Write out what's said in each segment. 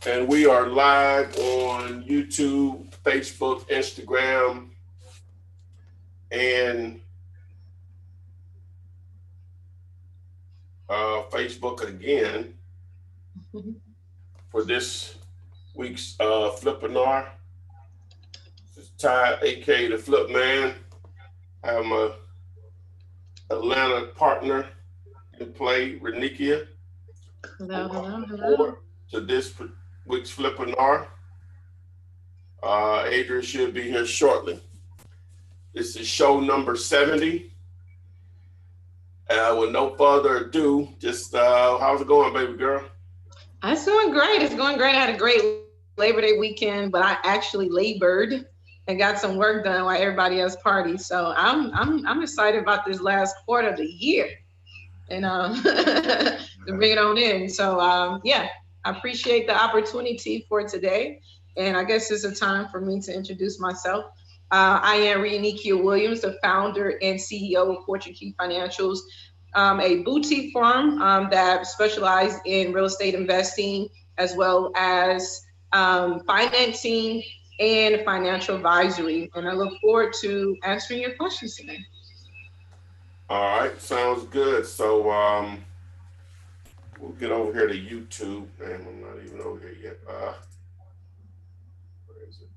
And we are live on YouTube, Facebook, Instagram, and Facebook again for this week's Flippinar. This is Ty, aka the Flip Man. I have my Atlanta partner in play, Renikia. Hello. To this week's Flippinar. Adrian should be here shortly. This is show number 70. With no further ado, just how's it going, baby girl? It's going great. It's going great. I had a great Labor Day weekend, but I actually labored and got some work done while everybody else partied. So I'm excited about this last quarter of the year, and to bring it on in. So yeah, I appreciate the opportunity for today, and I guess it's a time for me to introduce myself. I am Renikia Williams, the founder and CEO of Fortune Key Financials, a boutique firm that specializes in real estate investing as well as financing and financial advisory. And I look forward to answering your questions today. All right, sounds good. So we'll get over here to YouTube. Man, I'm not even over here yet. Where is it?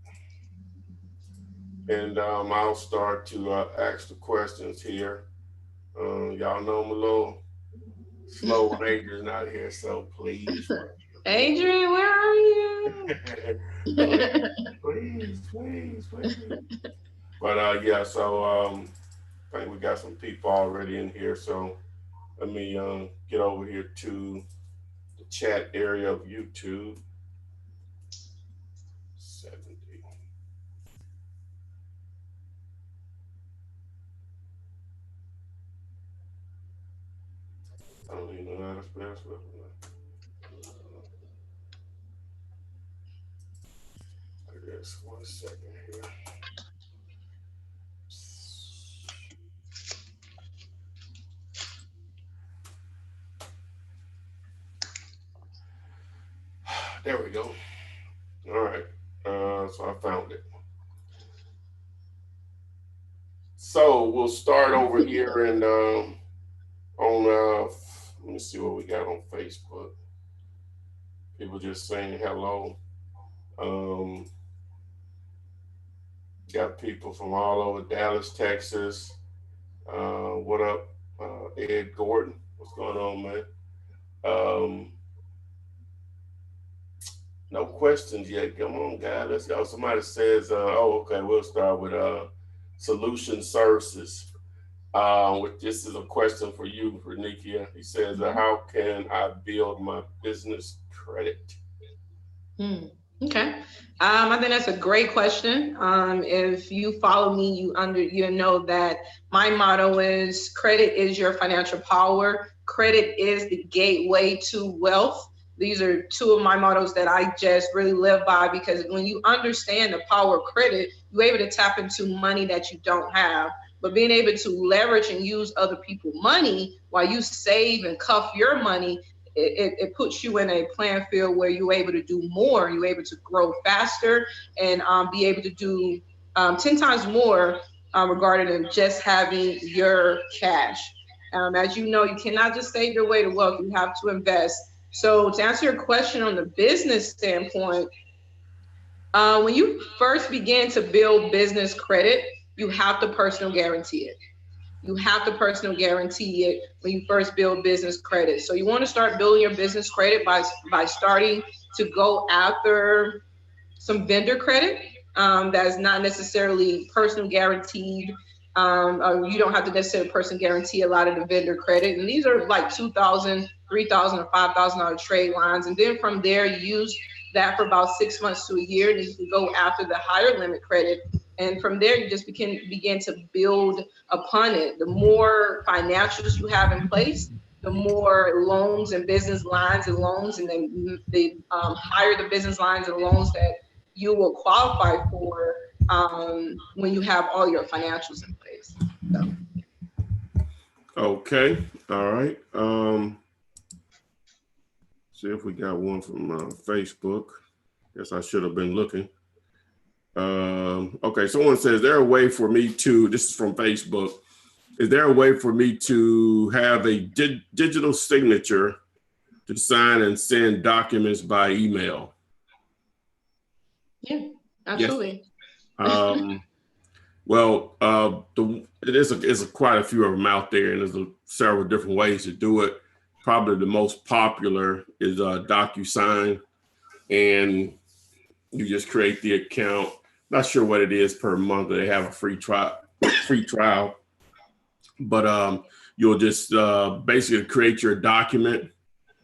And I'll start to ask the questions here. Y'all know I'm a little slow when Adrian's not here, so please. Adrian, where are you? please. But yeah, so I think we got some people already in here, so let me get over here to the chat area of YouTube. 70. I don't even know how to spell stuff. I guess 1 second here. There we go. All right. So I found it. So we'll start over here and on let me see what we got on Facebook. People just saying hello. Got people from all over Dallas, Texas. What up, Ed Gordon? What's going on, man? No questions yet. Come on, guys. Let's go. Somebody says, oh, okay, we'll start with solution services. This is a question for you, Renikia. He says, how can I build my business credit? Okay. I think that's a great question. If you follow me, you know that my motto is credit is your financial power. Credit is the gateway to wealth. These are two of my mottos that I just really live by, because when you understand the power of credit, you're able to tap into money that you don't have. But being able to leverage and use other people's money while you save and cuff your money, it puts you in a playing field where you're able to do more, you're able to grow faster, and be able to do 10 times more regarding just having your cash. As you know, you cannot just save your way to wealth, you have to invest. So to answer your question on the business standpoint, when you first begin to build business credit, you have to personal guarantee it. You have to personal guarantee it when you first build business credit. So you want to start building your business credit by starting to go after some vendor credit that is not necessarily personal guaranteed. Or you don't have to necessarily personal guarantee a lot of the vendor credit. And these are like $2,000, $3,000, or $5,000 trade lines. And then from there, you use that for about 6 months to a year. And you can go after the higher limit credit. And from there, you just begin to build upon it. The more financials you have in place, the more loans and business lines and loans, and then the higher the business lines and loans that you will qualify for when you have all your financials in place. So. Okay. All right. See if we got one from Facebook. Guess I should have been looking. Okay, someone says, is there a way for me to, this is from Facebook, is there a way for me to have a digital signature to sign and send documents by email? Yeah, absolutely. Yes. Well, there's quite a few of them out there, and there's several different ways to do it. Probably the most popular is DocuSign, and you just create the account. Not sure what it is per month. They have a free trial, but you'll just basically create your document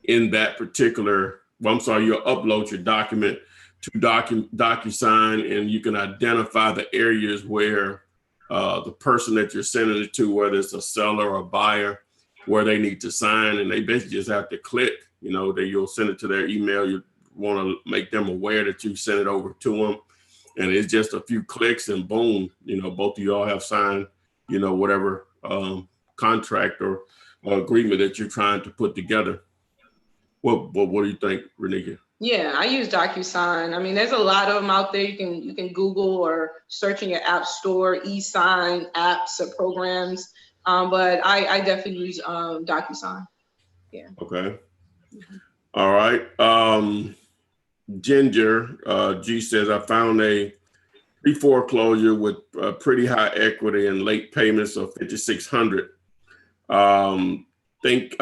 in that particular. Well, I'm sorry, you'll upload your document to DocuSign, and you can identify the areas where the person that you're sending it to, whether it's a seller or a buyer, where they need to sign, and they basically just have to click. You'll send it to their email. You want to make them aware that you sent it over to them, and it's just a few clicks, and boom, both of y'all have signed, whatever contract or agreement that you're trying to put together. What do you think, Renika? Yeah, I use DocuSign. I mean, there's a lot of them out there. You can Google or search in your app store, e-sign apps or programs. But I definitely use DocuSign. Yeah. Okay. All right. Ginger G says, I found a pre-foreclosure with pretty high equity and late payments of $5,600. Think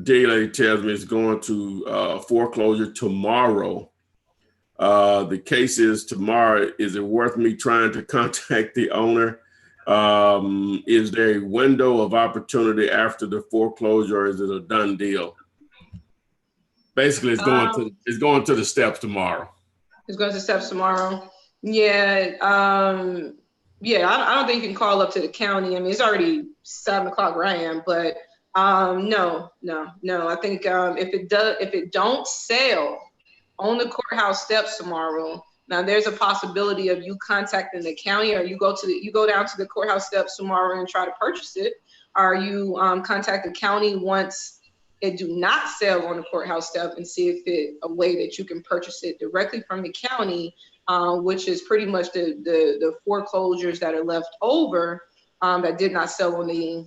Daily tells me it's going to foreclosure tomorrow. The case is tomorrow. Is it worth me trying to contact the owner? Is there a window of opportunity after the foreclosure, or is it a done deal? Basically, it's going to the steps tomorrow. It's going to steps tomorrow. Yeah. Yeah. I don't think you can call up to the county. I mean, it's already 7 o'clock where I am, but no. I think if it don't sell on the courthouse steps tomorrow, now there's a possibility of you contacting the county, or you go down to the courthouse steps tomorrow and try to purchase it, or you contact the county once it do not sell on the courthouse step and see if it a way that you can purchase it directly from the county, which is pretty much the foreclosures that are left over that did not sell on the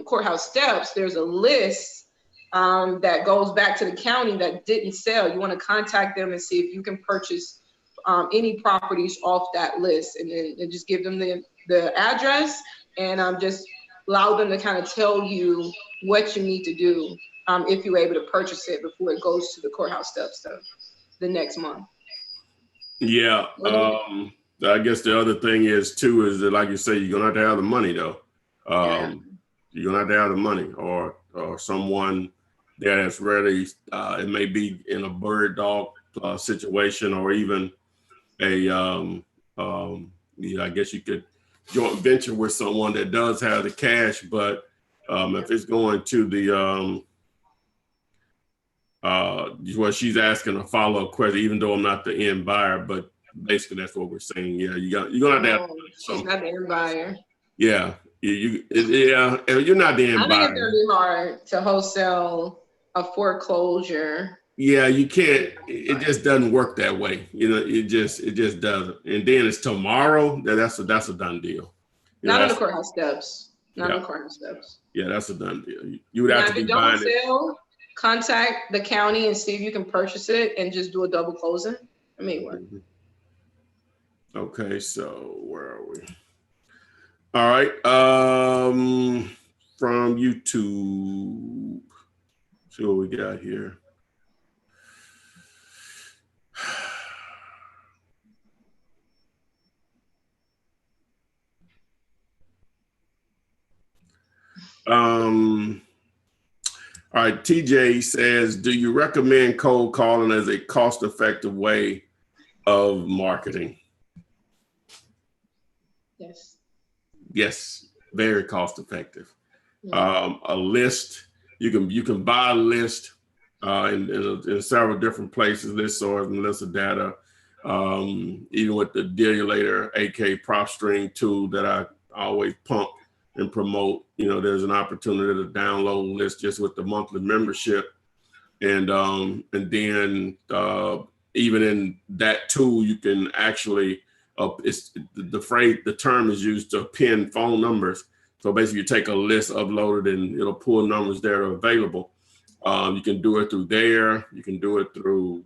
courthouse steps. There's a list that goes back to the county that didn't sell. You want to contact them and see if you can purchase any properties off that list, and then just give them the address, and just allow them to kind of tell you what you need to do if you're able to purchase it before it goes to the courthouse steps the next month. Yeah. I guess the other thing is that, like you say, you're gonna have to have the money though. You're gonna have to have the money, or someone there that's ready. It may be in a bird dog situation, or even I guess you could joint venture with someone that does have the cash. But if it's going to the well, she's asking a follow-up question, even though I'm not the end buyer, but basically that's what we're saying. Yeah, you're gonna have to have she's not the end buyer. Yeah. You're not the end buyer. I think it's gonna be hard to wholesale a foreclosure. Yeah, you can't. It just doesn't work that way. It just doesn't. And then it's tomorrow. That's a done deal. Not on the courthouse steps. Not on the courthouse steps. Yeah, that's a done deal. You would have to be buying it. Contact the county and see if you can purchase it and just do a double closing. It may work. Okay, so where are we? All right. From YouTube. See what we got here. All right, TJ says, do you recommend cold calling as a cost-effective way of marketing? Yes, very cost-effective. A list, you can buy a list in several different places, list source and list of data. Even with the Dealulator, aka PropStream tool that I always pump, and promote. There's an opportunity to download lists just with the monthly membership. And then even in that tool, you can actually, it's the term is used to pin phone numbers. So basically you take a list uploaded and it'll pull numbers that are available. You can do it through there. You can do it through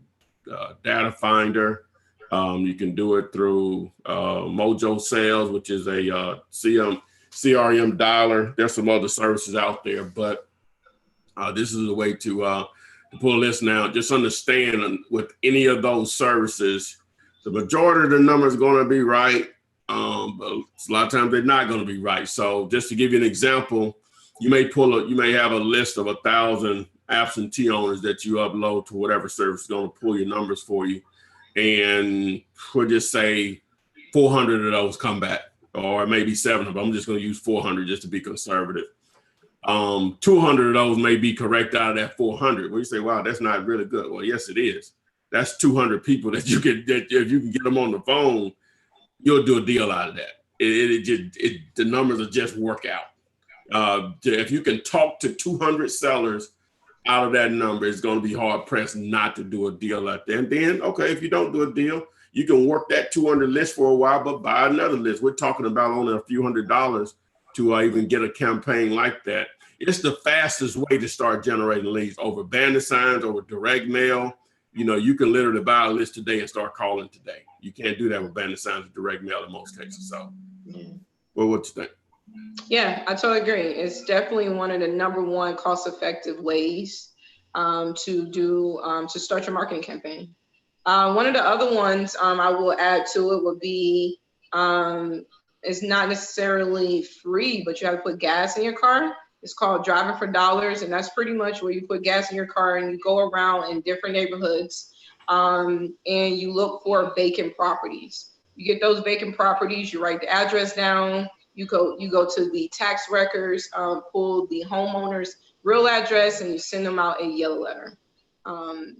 Data Finder. You can do it through Mojo Sales, which is a CRM dialer. There's some other services out there, but this is a way to pull a list now. Just understand with any of those services, the majority of the numbers are going to be right. But a lot of times they're not going to be right. So just to give you an example, you may have a list of 1,000 absentee owners that you upload to whatever service is going to pull your numbers for you. And we'll just say 400 of those come back, or maybe 700. I'm just going to use 400 just to be conservative. 200 of those may be correct out of that 400. Well, you say, wow, that's not really good. Well, yes, it is. That's 200 people that if you can get them on the phone, you'll do a deal out of that. The numbers will just work out. If you can talk to 200 sellers out of that number, it's going to be hard pressed not to do a deal out there. And then, okay, if you don't do a deal, you can work that 200 list for a while, but buy another list. We're talking about only a few $100s to even get a campaign like that. It's the fastest way to start generating leads over banner signs, over direct mail. You can literally buy a list today and start calling today. You can't do that with banner signs or direct mail in most cases. So, well, what you think? Yeah, I totally agree. It's definitely one of the number one cost-effective ways to start your marketing campaign. One of the other ones I will add to it would be it's not necessarily free, but you have to put gas in your car. It's called Driving for Dollars, and that's pretty much where you put gas in your car and you go around in different neighborhoods and you look for vacant properties. You get those vacant properties, you write the address down, you go to the tax records, pull the homeowner's real address, and you send them out a yellow letter.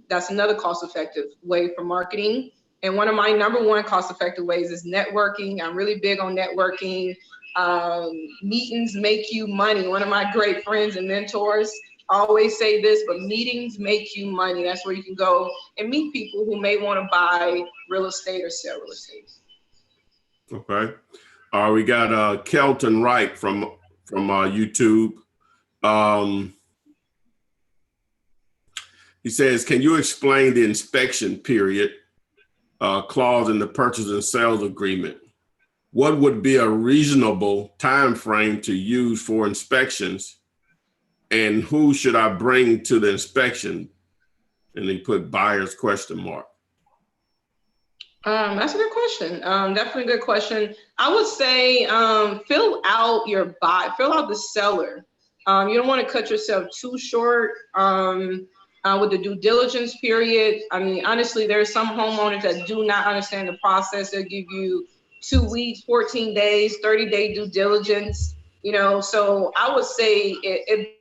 That's another cost-effective way for marketing. And one of my number one cost-effective ways is networking. I'm really big on networking. Meetings make you money. One of my great friends and mentors always say this, but meetings make you money. That's where you can go and meet people who may want to buy real estate or sell real estate. Okay. We got Kelton Wright from YouTube. He says, can you explain the inspection period clause in the purchase and sales agreement? What would be a reasonable time frame to use for inspections, and who should I bring to the inspection? And he put buyer's question mark. That's a good question. Definitely a good question. I would say fill out the seller. You don't want to cut yourself too short with the due diligence period. I mean, honestly, there are some homeowners that do not understand the process. They'll give you 2 weeks, 14 days, 30-day due diligence. So I would say it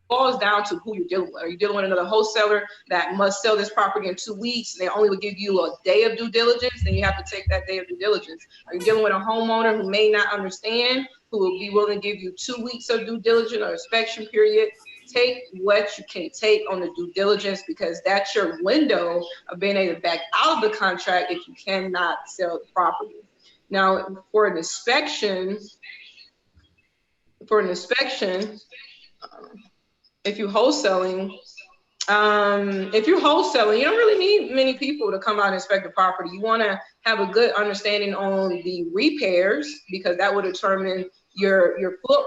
boils down to who you're dealing with. Are you dealing with another wholesaler that must sell this property in 2 weeks and they only will give you a day of due diligence? Then you have to take that day of due diligence. Are you dealing with a homeowner who may not understand, who will be willing to give you 2 weeks of due diligence or inspection period? Take what you can take on the due diligence, because that's your window of being able to back out of the contract if you cannot sell the property. Now, for an inspection, if you're wholesaling, you don't really need many people to come out and inspect the property. You want to have a good understanding on the repairs, because that will determine your flip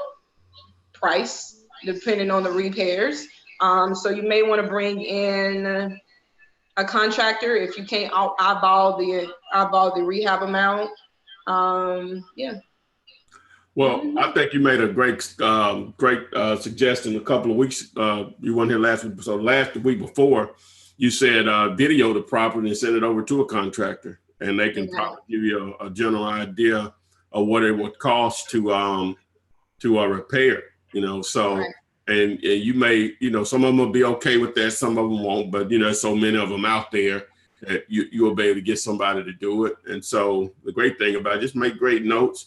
price depending on the repairs. So you may want to bring in a contractor if you can't eyeball the rehab amount. Yeah. Well, I think you made a great suggestion a couple of weeks. You weren't here last week, so last week before, you said video the property and send it over to a contractor, and they can probably give you a general idea of what it would cost to repair. So right. And you may, some of them will be okay with that, some of them won't, but so many of them out there that you will be able to get somebody to do it. And so the great thing about it, just make great notes.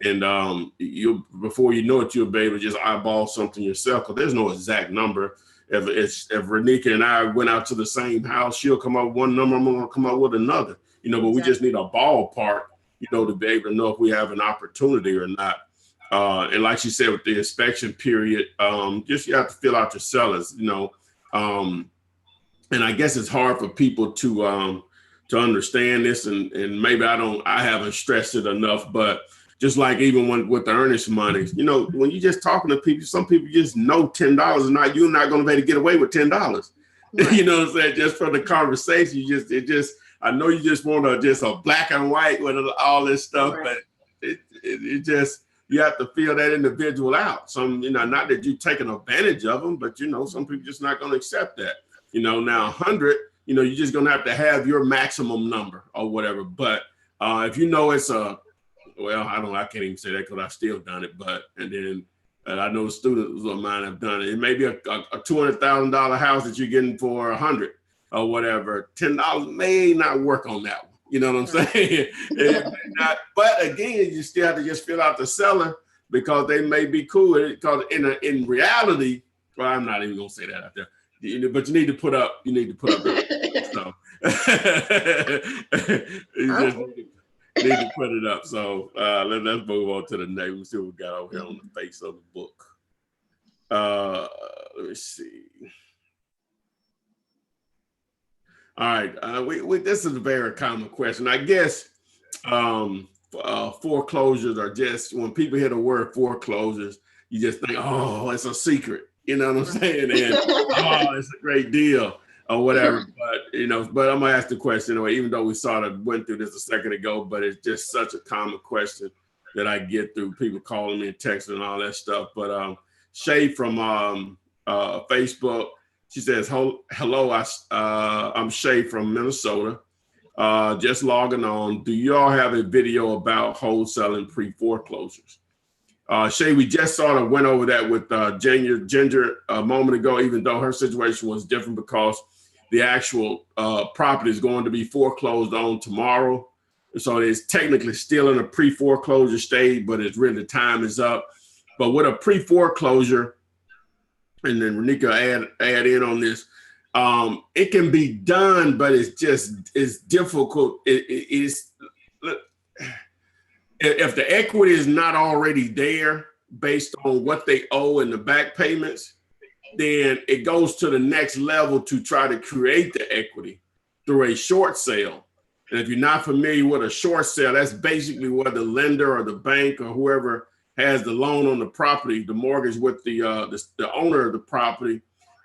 And you, before you know it, you'll be able to just eyeball something yourself, because there's no exact number. If Renika and I went out to the same house, she'll come up with one number, I'm gonna come up with another. But we just need a ballpark, to be able to know if we have an opportunity or not. And like she said, with the inspection period, just you have to fill out your sellers, and I guess it's hard for people to understand this, and maybe I haven't stressed it enough, but just like even with the earnest money, when you're just talking to people, some people just know $10 is not, you're not going to be able to get away with $10. Right. You know what I'm saying? Just for the conversation, I know you just want just a black and white with all this stuff, right. But it just, you have to feel that individual out. Some, not that you're taking advantage of them, but some people just not going to accept that. Now 100, you're just going to have your maximum number or whatever. But if it's I can't even say that because I've still done it. But, and then I know the students of mine have done it. It may be a $200,000 house that you're getting for 100 or whatever. $10 may not work on that one. You know what I'm saying? It may not, but again, you still have to just fill out the seller, because they may be cool. Because in reality, well, I'm not even gonna say that out there. But you need to put up. So you just need to put it up. So let's move on to the next. Let's see what we got over here on the face of the book. Let me see. All right, this is a very common question. I guess foreclosures are just, when people hear the word foreclosures, you just think, oh, it's a secret. You know what I'm saying? And oh, it's a great deal or whatever. But I'm gonna ask the question anyway, even though we sort of went through this a second ago, but it's just such a common question that I get through people calling me and texting and all that stuff. But Shay from Facebook, she says, hello, I'm Shay from Minnesota. Just logging on. Do you all have a video about wholesaling pre-foreclosures? Shay, we just sort of went over that with Ginger a moment ago, even though her situation was different because the actual property is going to be foreclosed on tomorrow. So it's technically still in a pre-foreclosure stage, but it's really, the time is up. But with a pre-foreclosure, and then Renika add in on this, it can be done, but it's difficult. It's if the equity is not already there based on what they owe in the back payments, then it goes to the next level to try to create the equity through a short sale. And if you're not familiar with a short sale, that's basically where the lender or the bank or whoever has the loan on the property, the mortgage with the owner of the property,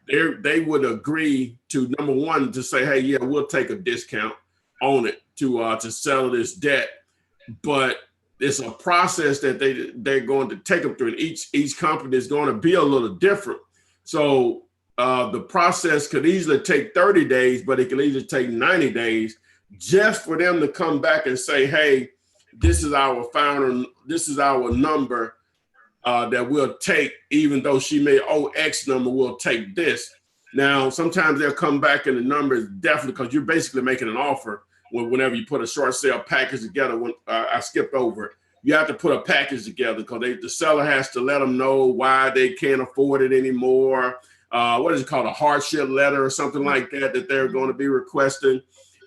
they would agree to, number one, to say, hey, yeah, we'll take a discount on it to settle this debt. But it's a process that they're going to take them through. And each company is going to be a little different. So the process could easily take 30 days, but it could easily take 90 days just for them to come back and say, hey, this is our number that we'll take, even though she may owe X number, we'll take this. Now, sometimes they'll come back and the number is definitely, because you're basically making an offer whenever you put a short sale package together. I skipped over it. You have to put a package together because the seller has to let them know why they can't afford it anymore. What is it called? A hardship letter or something like that they're going to be requesting.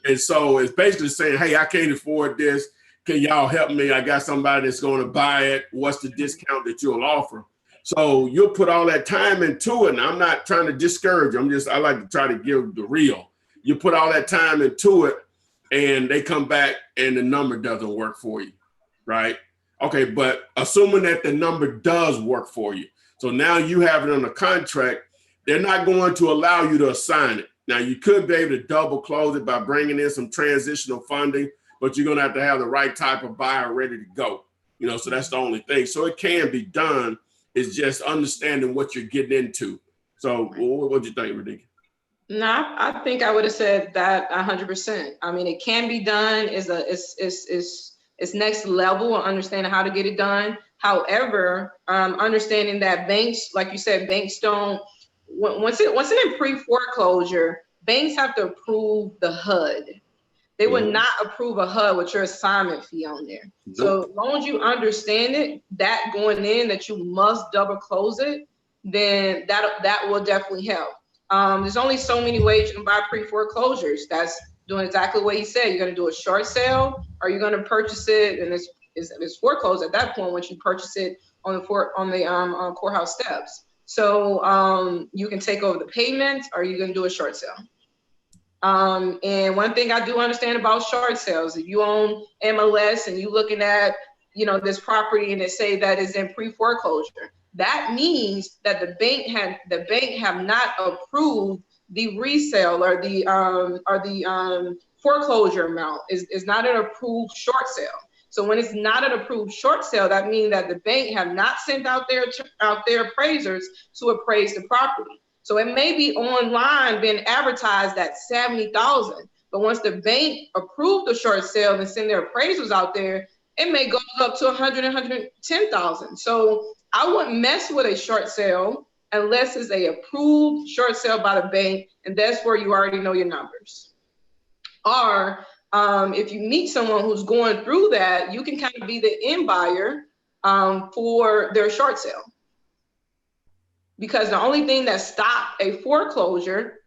And so it's basically saying, hey, I can't afford this. Can y'all help me? I got somebody that's going to buy it. What's the discount that you'll offer? So you'll put all that time into it. And I'm not trying to discourage you. I like to try to give the real. You put all that time into it and they come back and the number doesn't work for you, right? Okay, but assuming that the number does work for you. So now you have it on a contract, they're not going to allow you to assign it. Now you could be able to double close it by bringing in some transitional funding, but you're going to have the right type of buyer ready to go. So that's the only thing. So it can be done. It's just understanding what you're getting into. So what do you think, Renika? No, I think I would have said that 100%. I mean, it can be done. It's next level of understanding how to get it done. However, understanding that banks, like you said, banks don't, once it's in pre-foreclosure, banks have to approve the HUD. They would not approve a HUD with your assignment fee on there. Nope. So as long as you understand it, that going in that you must double close it, then that will definitely help. There's only so many ways you can buy pre-foreclosures. That's doing exactly what you said. You're going to do a short sale, or you're going to purchase it, and it's foreclosed at that point once you purchase it on the courthouse steps. So you can take over the payments, or you're going to do a short sale. And one thing I do understand about short sales, if you own MLS and you looking at, this property and it say that is in pre-foreclosure, that means that the bank have not approved the resale or the foreclosure amount is not an approved short sale. So when it's not an approved short sale, that means that the bank have not sent out their appraisers to appraise the property. So it may be online being advertised at $70,000, but once the bank approved the short sale and send their appraisers out there, it may go up to $100,000 and $110,000. So I wouldn't mess with a short sale unless it's a approved short sale by the bank, and that's where you already know your numbers. Or if you meet someone who's going through that, you can kind of be the end buyer for their short sale. Because the only thing that stopped a foreclosure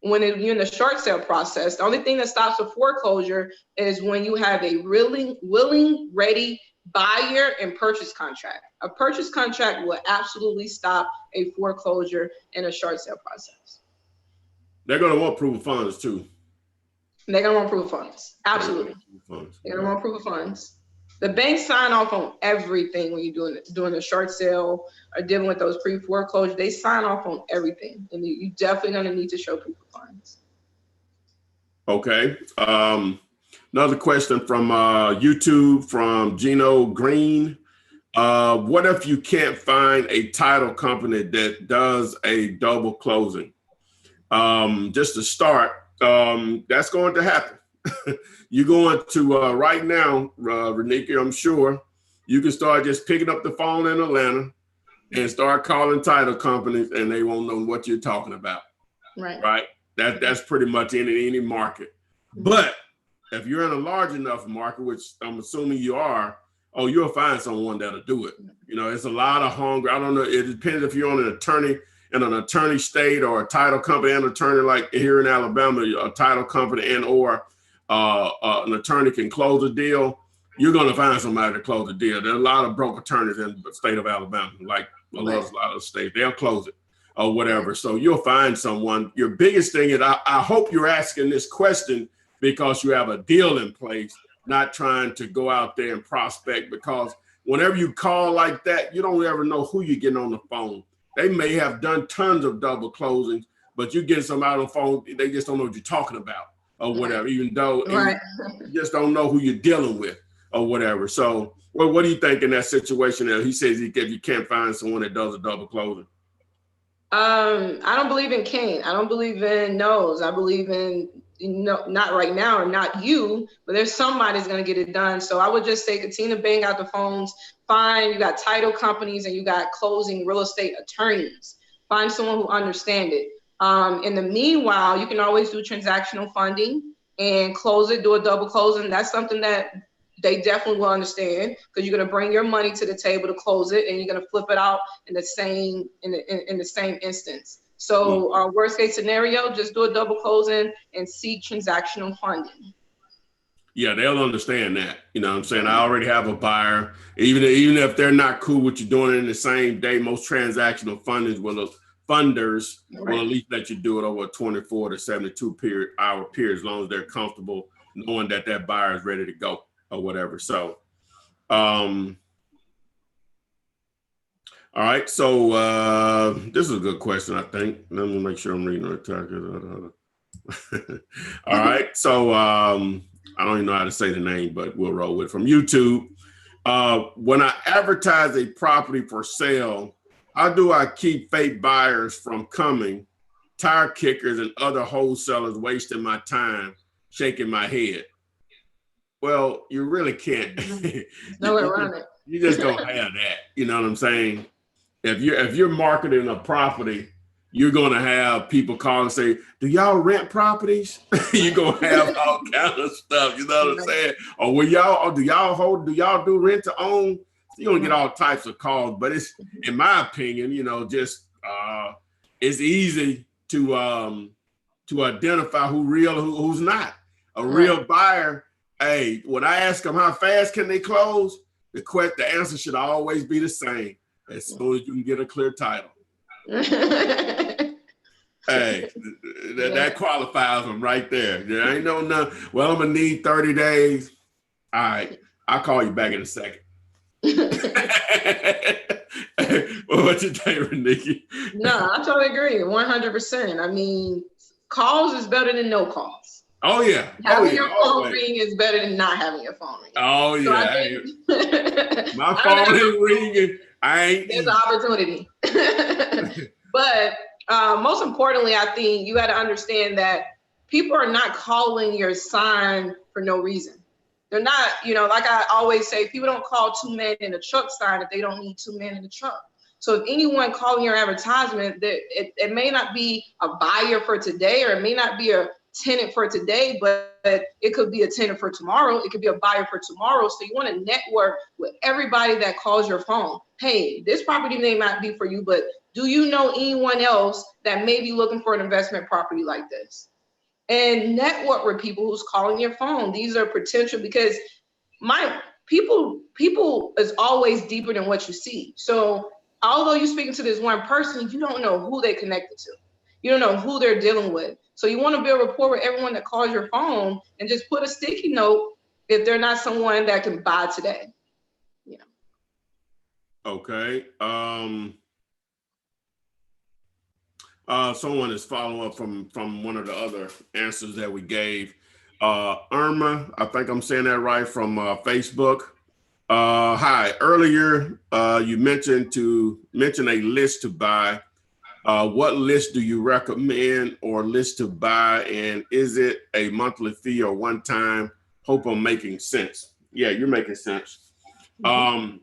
when you're in the short sale process, the only thing that stops a foreclosure is when you have a willing, ready buyer and purchase contract. A purchase contract will absolutely stop a foreclosure in a short sale process. They're going to want proof of funds too. They're going to want proof of funds. Absolutely. They're going to want proof of funds. The banks sign off on everything when you're doing a short sale or dealing with those pre-foreclosure. They sign off on everything, and you definitely going to need to show proof of funds. Okay. Another question from YouTube from Gino Green. What if you can't find a title company that does a double closing? Just to start, that's going to happen. You're going to right now, Renika, I'm sure you can start just picking up the phone in Atlanta and start calling title companies, and they won't know what you're talking about. Right. That's pretty much in any market. But if you're in a large enough market, which I'm assuming you are, you'll find someone that'll do it. It's a lot of hunger. I don't know. It depends if you're on an attorney in an attorney state or a title company and attorney, like here in Alabama, a title company and or an attorney can close a deal. You're going to find somebody to close the deal. There are a lot of broke attorneys in the state of Alabama, like a lot of states. They'll close it or whatever. So you'll find someone. Your biggest thing is, I hope you're asking this question because you have a deal in place, not trying to go out there and prospect, because whenever you call like that, you don't ever know who you're getting on the phone. They may have done tons of double closings, but you get somebody on the phone, they just don't know what you're talking about or whatever, even though you just don't know who you're dealing with or whatever. So what do you think in that situation? He says if you can't find someone that does a double closing. I don't believe in Cain. I don't believe in no's. I believe in, not right now or not you, but there's somebody's going to get it done. So I would just say continue to bang out the phones. Find, you got title companies and you got closing real estate attorneys. Find someone who understands it. In the meanwhile, you can always do transactional funding and close it, do a double closing. That's something that they definitely will understand, because you're going to bring your money to the table to close it, and you're going to flip it out in the same instance. So worst case scenario, just do a double closing and seek transactional funding. Yeah, they'll understand that. You know what I'm saying? I already have a buyer. Even if they're not cool with you doing it in the same day, most transactional funders will at least let you do it over a 24 to 72 hour period, as long as they're comfortable knowing that buyer is ready to go or whatever. So, all right. So this is a good question, I think. Let me make sure I'm reading it. All right. So I don't even know how to say the name, but we'll roll with it. From YouTube. When I advertise a property for sale, how do I keep fake buyers from coming, tire kickers and other wholesalers wasting my time, shaking my head? Well, you really can't. No way around it. You just don't have that. You know what I'm saying? If you're marketing a property, you're going to have people call and say, do y'all rent properties? You're going to have all kind of stuff, you know what I'm saying? Or do y'all do rent to own? So you're going to get all types of calls, but it's, in my opinion, just it's easy to identify who's real, who's not. A real buyer, hey, when I ask them how fast can they close, the answer should always be the same. As soon as you can get a clear title. Hey, that qualifies them right there. There ain't no none. Well, I'm gonna need 30 days. All right, I'll call you back in a second. Well, what you think, Nikki? No, I totally agree, 100%. I mean, calls is better than no calls. Oh yeah, having your phone ring is better than not having your phone ring. Oh yeah, so my phone ain't ringing. There's an opportunity. But most importantly, I think you got to understand that people are not calling your sign for no reason. They're not, like I always say, people don't call 2 men in a truck sign if they don't need 2 men in the truck. So if anyone calling your advertisement, that it may not be a buyer for today, or it may not be a tenant for today, but it could be a tenant for tomorrow. It could be a buyer for tomorrow. So you want to network with everybody that calls your phone. Hey, this property may not be for you, but do you know anyone else that may be looking for an investment property like this? And network with people who's calling your phone. These are potential, because people is always deeper than what you see. So although you're speaking to this one person, you don't know who they connected to. You don't know who they're dealing with. So you want to build rapport with everyone that calls your phone, and just put a sticky note if they're not someone that can buy today. Okay. Someone is following up from one of the other answers that we gave. Irma, I think I'm saying that right, from Facebook. Hi. Earlier, you mentioned a list to buy. What list do you recommend, or list to buy, and is it a monthly fee or one time? Hope I'm making sense. Yeah, you're making sense. Mm-hmm.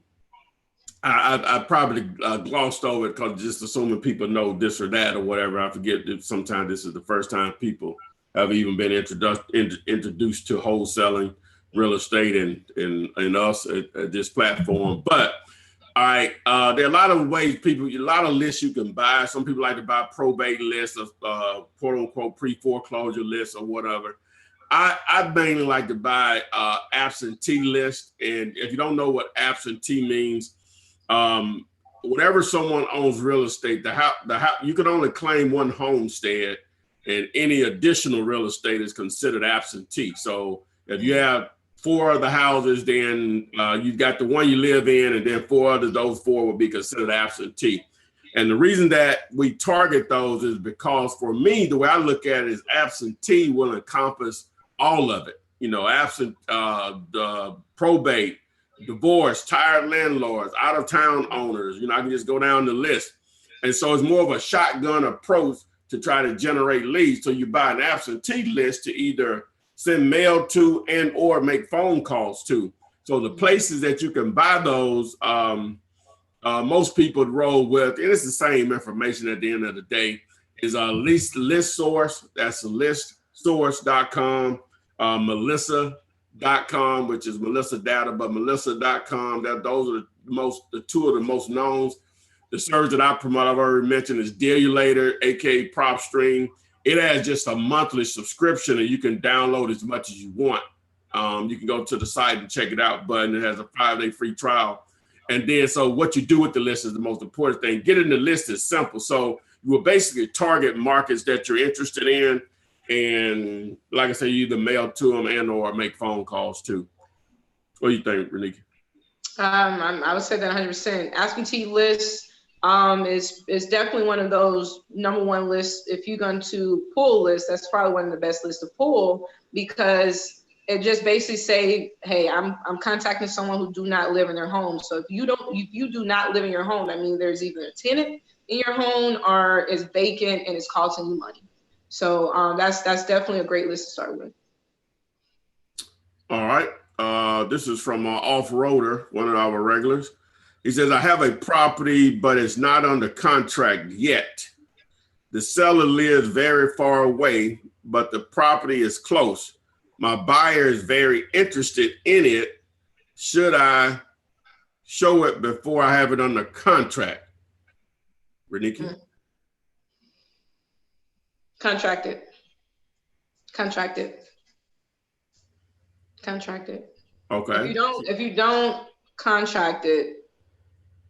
I probably glossed over it because just assuming people know this or that or whatever. I forget that sometimes this is the first time people have even been introduced to wholesaling real estate and us at this platform. But all right, there are a lot of ways a lot of lists you can buy. Some people like to buy probate lists, of quote unquote pre-foreclosure lists or whatever. I mainly like to buy absentee lists. And if you don't know what absentee means, whenever someone owns real estate, the house, you can only claim one homestead, and any additional real estate is considered absentee. So if you have 4 other houses, then you've got the one you live in, and then 4 others, those 4 will be considered absentee. And the reason that we target those is because, for me, the way I look at it is absentee will encompass all of it. Absent the probate, divorce, tired landlords, out of town owners. I can just go down the list. And so it's more of a shotgun approach to try to generate leads. So you buy an absentee list to either send mail to and or make phone calls to. So the places that you can buy those, most people roll with, and it's the same information at the end of the day, is list source. That's listsource.com, Melissa.com, which is Melissa Data, but Melissa.com. Those are the 2 of the most known. The service that I promote, I've already mentioned, is Dealulator, aka PropStream. It has just a monthly subscription, and you can download as much as you want. You can go to the site and check it out, but it has a 5-day free trial. And then, so what you do with the list is the most important thing. Getting the list is simple. So you will basically target markets that you're interested in. And like I said, you either mail to them and or make phone calls too. What do you think, Renika? I would say that 100%. Absentee lists is definitely one of those number one lists. If you're going to pull lists, that's probably one of the best lists to pull, because it just basically say, hey, I'm contacting someone who do not live in their home. So if you do not live in your home, that means there's either a tenant in your home or it's vacant and it's costing you money. So that's definitely a great list to start with. All right. This is from OffRoader, one of our regulars. He says, I have a property, but it's not under contract yet. The seller lives very far away, but the property is close. My buyer is very interested in it. Should I show it before I have it under contract? Reniki? Contract it. Contract it. Contract it. Okay. If you don't contract it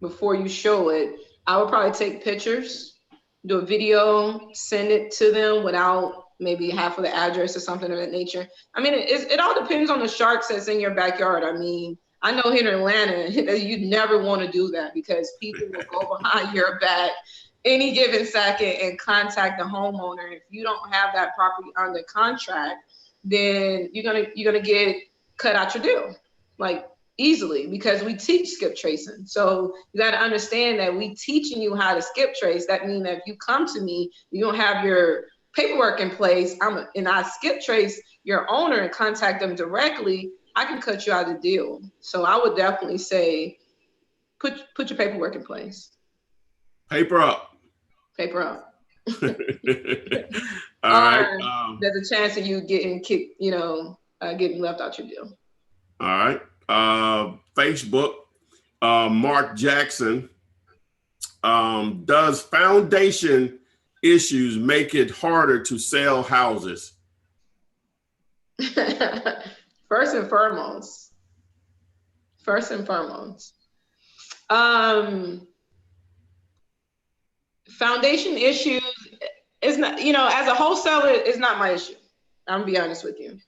before you show it, I would probably take pictures, do a video, send it to them without maybe half of the address or something of that nature. I mean, it all depends on the sharks that's in your backyard. I mean, I know here in Atlanta, you never want to do that because people will go behind your back any given second and contact the homeowner. If you don't have that property under contract, then you're gonna get cut out your deal, like easily, because we teach skip tracing. So you got to understand that we teaching you how to skip trace. That means that if you come to me, you don't have your paperwork in place, and I skip trace your owner and contact them directly, I can cut you out of the deal. So I would definitely say put your paperwork in place. Paper up. Paper up. All right. There's a chance of you getting kicked, getting left out your deal. All right. Facebook, Mark Jackson. Does foundation issues make it harder to sell houses? First and foremost. Foundation issues is not, as a wholesaler, it's not my issue. I'm gonna be honest with you.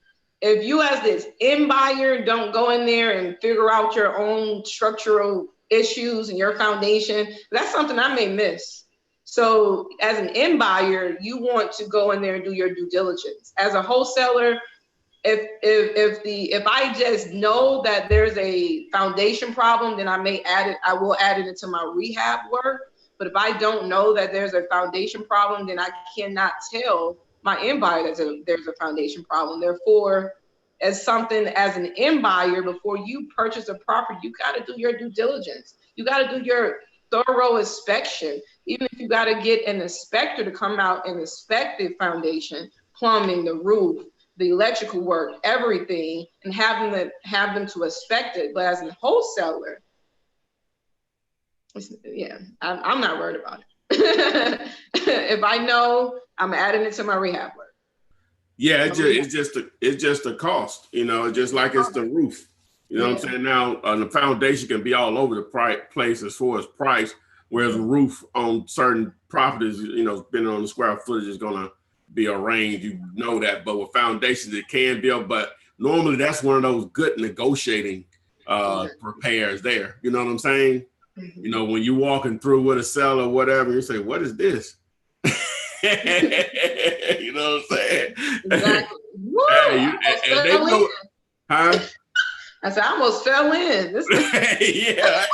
If you as this end buyer don't go in there and figure out your own structural issues and your foundation, that's something I may miss. So as an end buyer, you want to go in there and do your due diligence. As a wholesaler, if I just know that there's a foundation problem, then I will add it into my rehab work. But if I don't know that there's a foundation problem, then I cannot tell my end buyer that there's a foundation problem. Therefore, as an end buyer, before you purchase a property, you got to do your due diligence. You got to do your thorough inspection. Even if you got to get an inspector to come out and inspect the foundation, plumbing, the roof, the electrical work, everything, and have them to inspect it. But as a wholesaler, I'm not worried about it. If I know, I'm adding it to my rehab work. Yeah, it's just a cost, it's just like it's the roof. You know what I'm saying? Now, the foundation can be all over the place as far as price, whereas a roof on certain properties, depending on the square footage, is going to be a range. You know that, but with foundations, it can be. But normally, that's one of those good negotiating repairs there. You know what I'm saying? Mm-hmm. When you're walking through with a seller or whatever, you say, "What is this?" You know what I'm saying? Exactly. And they know, huh? I said, I almost fell in. Yeah,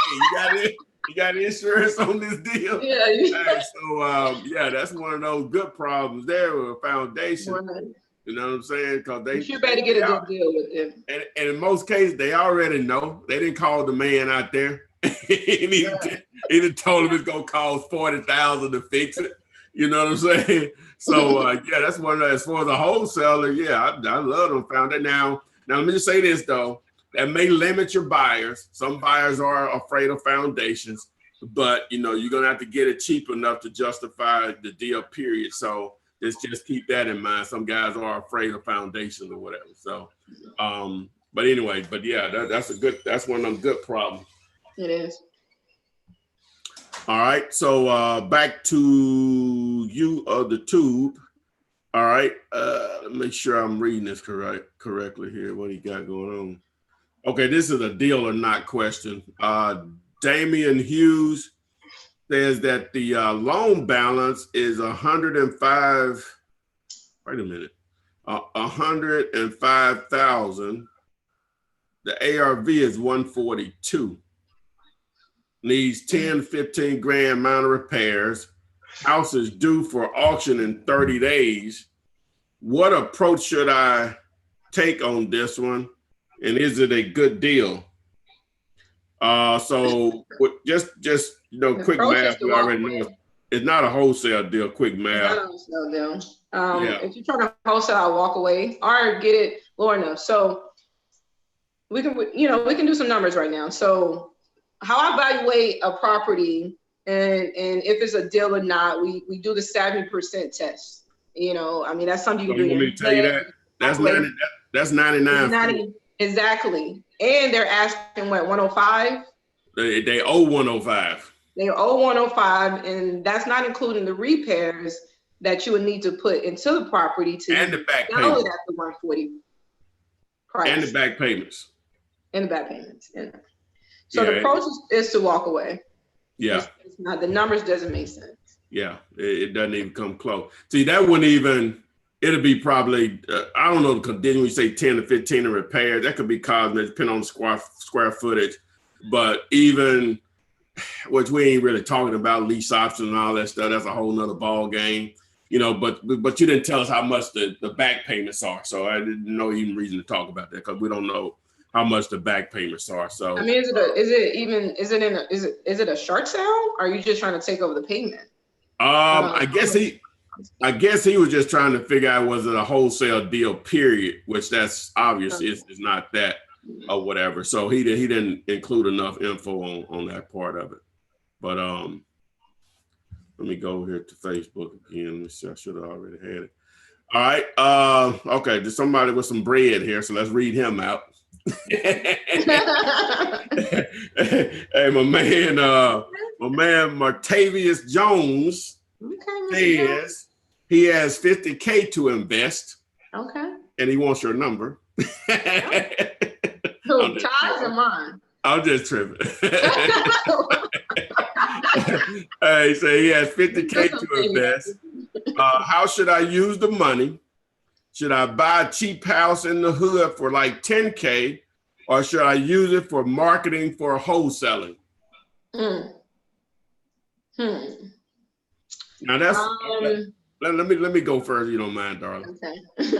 you got insurance on this deal. Yeah. So that's one of those good problems there with a foundation. Right. You know what I'm saying? Because you better get a good deal with them. And in most cases, they already know. They didn't call the man out there. He done told him it's gonna cost $40,000 to fix it. You know what I'm saying? So that's one as far as a wholesaler. Yeah, I love them foundation. Now let me just say this though. That may limit your buyers. Some buyers are afraid of foundations, but you're gonna have to get it cheap enough to justify the deal. Period. So just keep that in mind. Some guys are afraid of foundations or whatever. So, but anyway, that's one of them good problems. It is. All right. So back to you of the tube. All right. Let me make sure I'm reading this correctly here. What he got going on? Okay, this is a deal or not question. Damian Hughes says that the loan balance is 105. Wait a minute, 105,000. The ARV is 142. Needs 10, 15 grand amount of repairs. House is due for auction in 30 days. What approach should I take on this one? And is it a good deal? So just quick math, we already know it's not a wholesale deal. Quick It's not math. a wholesale deal. Yeah. If you're trying to wholesale, I'll walk away or get it low enough. So we can do some numbers right now. So how I evaluate a property and if it's a deal or not, we do the 70% test. I mean, that's something you So can do you in want your me to tell you head, that? That's calculate. 90. That's 99. Exactly. And they're asking what, 105? They owe 105. They owe 105, and that's not including the repairs that you would need to put into the property to And the even back sell it payment. at the 140 And the price. back payments. And the back payments. So Yeah. the approach is to walk away. Yeah. It's not, the numbers doesn't make sense. Yeah. It doesn't even come close. See, that wouldn't even, it'll be probably, I don't know the condition. We say 10 to 15 in repairs. That could be cosmetic, depending on the square footage. But even, which we ain't really talking about lease options and all that stuff. That's a whole nother ball game, but you didn't tell us how much the back payments are. So I didn't know even reason to talk about that because we don't know how much the back payments are. So I mean, is it a short sale? Or are you just trying to take over the payment? I guess he was just trying to figure out, was it a wholesale deal, period, which that's obvious is not that or whatever. So he didn't include enough info on that part of it. But let me go here to Facebook again. Let me see, I should have already had it. All right. Okay, there's somebody with some bread here, so let's read him out. Hey, my man Martavius Jones says he has $50K to invest. Okay. And he wants your number. Who, Ty's or mine? I'm just tripping. He said he has $50K to invest. How should I use the money? Should I buy a cheap house in the hood for like $10K, or should I use it for marketing for wholesaling? Now that's let me go first, you don't mind, darling. Okay.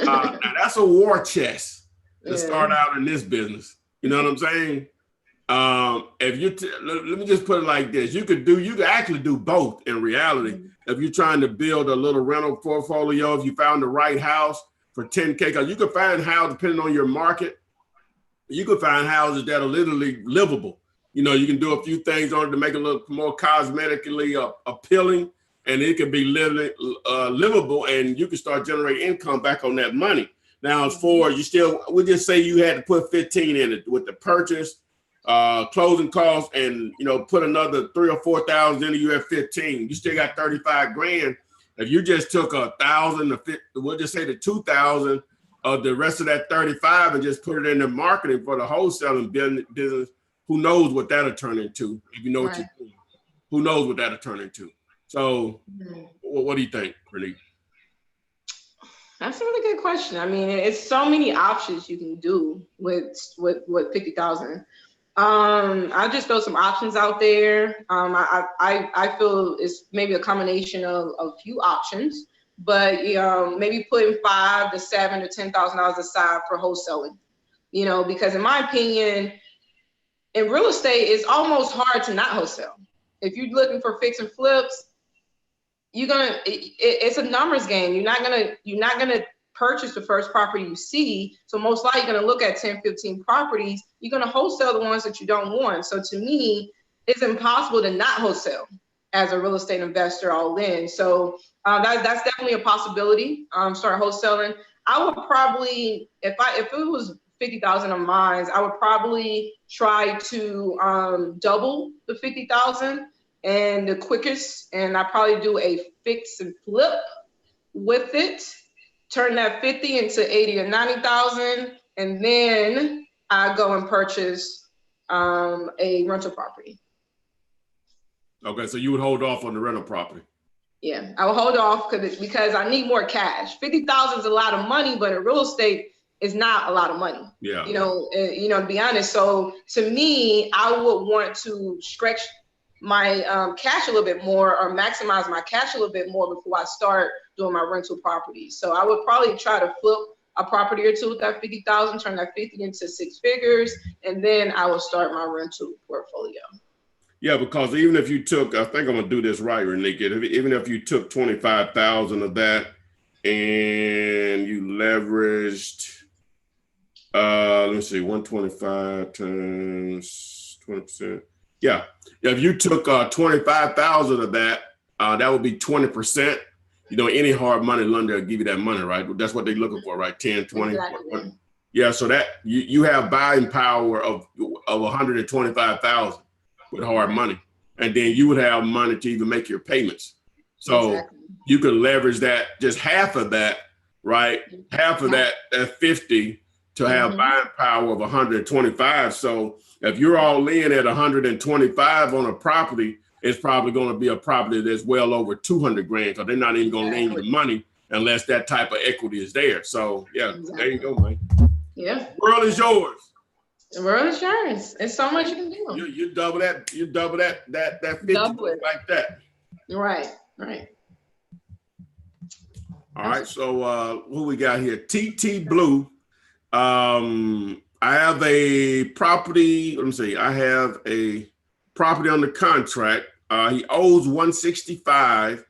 Now that's a war chest to start out in this business. You know what I'm saying? If you let me just put it like this, you could actually do both in reality. If you're trying to build a little rental portfolio, if you found the right house for $10K, because you could find houses depending on your market. You could find houses that are literally livable. You can do a few things on it to make it a little more cosmetically appealing, and it can be livable, and you can start generating income back on that money. Now, as for we just say you had to put 15 in it with the purchase, closing costs, and put another 3,000 or 4,000 in it, you have 15. You still got 35 grand. If you just took 1,000, we'll just say the 2,000 of the rest of that 35 and just put it in the marketing for the wholesaling business, who knows what that'll turn into? If you know what you're doing, who knows what that'll turn into? So, what do you think, Renee? That's a really good question. I mean, it's so many options you can do with 50,000. I'll just throw some options out there. I feel it's maybe a combination of a few options, but maybe putting $5,000 to $7,000 to $10,000 aside for wholesaling. Because in my opinion, in real estate, it's almost hard to not wholesale. If you're looking for fix and flips, it's a numbers game. You're not gonna purchase the first property you see. So most likely you're gonna look at 10, 15 properties. You're gonna wholesale the ones that you don't want. So to me, it's impossible to not wholesale as a real estate investor all in. So that's definitely a possibility. Start wholesaling. I would probably, if it was 50,000 of mine, I would probably try to double the 50,000. And the quickest, and I probably do a fix and flip with it, turn that 50 into 80 or 90,000, and then I go and purchase a rental property. Okay, so you would hold off on the rental property. Yeah, I will hold off because I need more cash. 50,000 is a lot of money, but in real estate, it's not a lot of money. Yeah. To be honest. So to me, I would want to stretch my cash a little bit more, or maximize my cash a little bit more before I start doing my rental properties. So I would probably try to flip a property or two with that 50,000, turn that 50 into 6 figures, and then I will start my rental portfolio. Yeah, because even if you took, I think I'm gonna do this right, Renika. Even if you took 25,000 of that and you leveraged, let me see, 125 times 20%. Yeah, if you took 25,000 of that, that would be 20%. You know, any hard money lender will give you that money, right? That's what they're looking for, right? 10, 20. Exactly. Yeah, so that you have buying power of 125,000 with hard money, and then you would have money to even make your payments. So Exactly. you could leverage that, just half of that, right? Half of that 50 to have buying power of 125. So if you're all in at 125 on a property, it's probably going to be a property that's well over 200 grand, because they're not even going to lend you the money unless that type of equity is there. So yeah, there you go, man. Yeah. The world is yours. The world is yours. It's so much you can do. You double that. You double that 50 like that. Right. All right. So who we got here? TT Blue. I have a property. Let me see. I have a property under contract. He owes 165.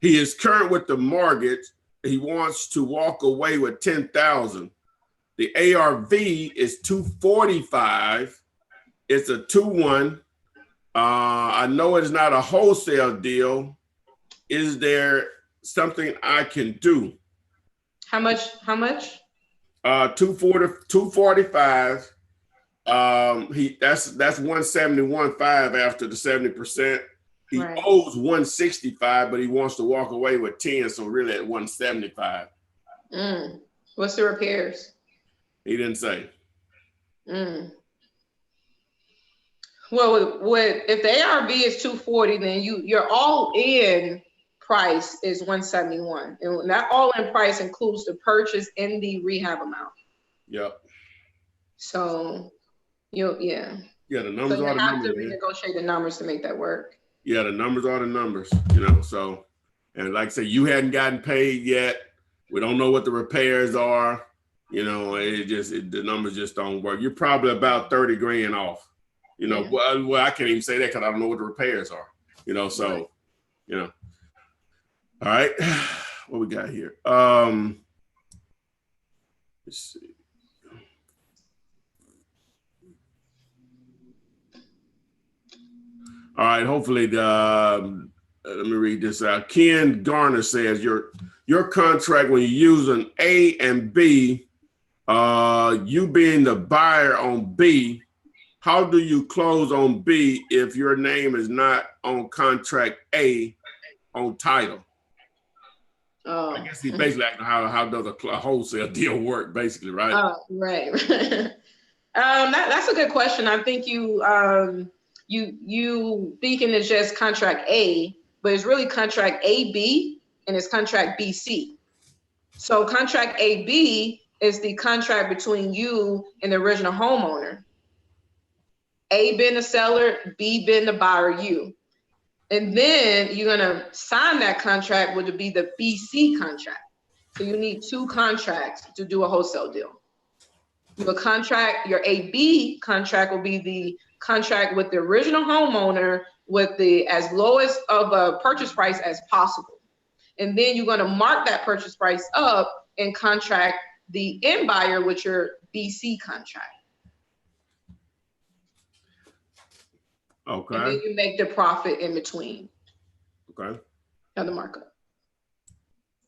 He is current with the mortgage. He wants to walk away with 10,000. The ARV is 245. It's a 2-1. I know it's not a wholesale deal. Is there something I can do? How much? 245. That's 171.5 after the 70%. He owes 165, but he wants to walk away with 10, so really at 175. What's the repairs? He didn't say. Well, if the ARV is 240, then your all-in price is 171, and that all-in price includes the purchase and the rehab amount. Yep. So the numbers so are the numbers. You have to renegotiate the numbers to make that work. Yeah, the numbers are the numbers. So, and like I say, you hadn't gotten paid yet. We don't know what the repairs are. The numbers just don't work. You're probably about 30 grand off. Well, I can't even say that because I don't know what the repairs are. So, All right. What we got here? Let's see. All right. Hopefully, let me read this out. Ken Garner says your contract, when you use an A and B, you being the buyer on B, how do you close on B if your name is not on contract A on title? I guess he's basically asking how does a wholesale deal work, basically, right? Right. That's a good question. I think you thinking it's just contract A, but it's really contract AB and it's contract BC. So contract AB is the contract between you and the original homeowner. A being the seller, B being the buyer, you. And then you're gonna sign that contract, which would be the BC contract. So you need two contracts to do a wholesale deal. Your AB contract will be the contract with the original homeowner with the as lowest of a purchase price as possible. And then you're gonna mark that purchase price up and contract the end buyer with your BC contract. Okay. And then you make the profit in between. Okay. Of the markup.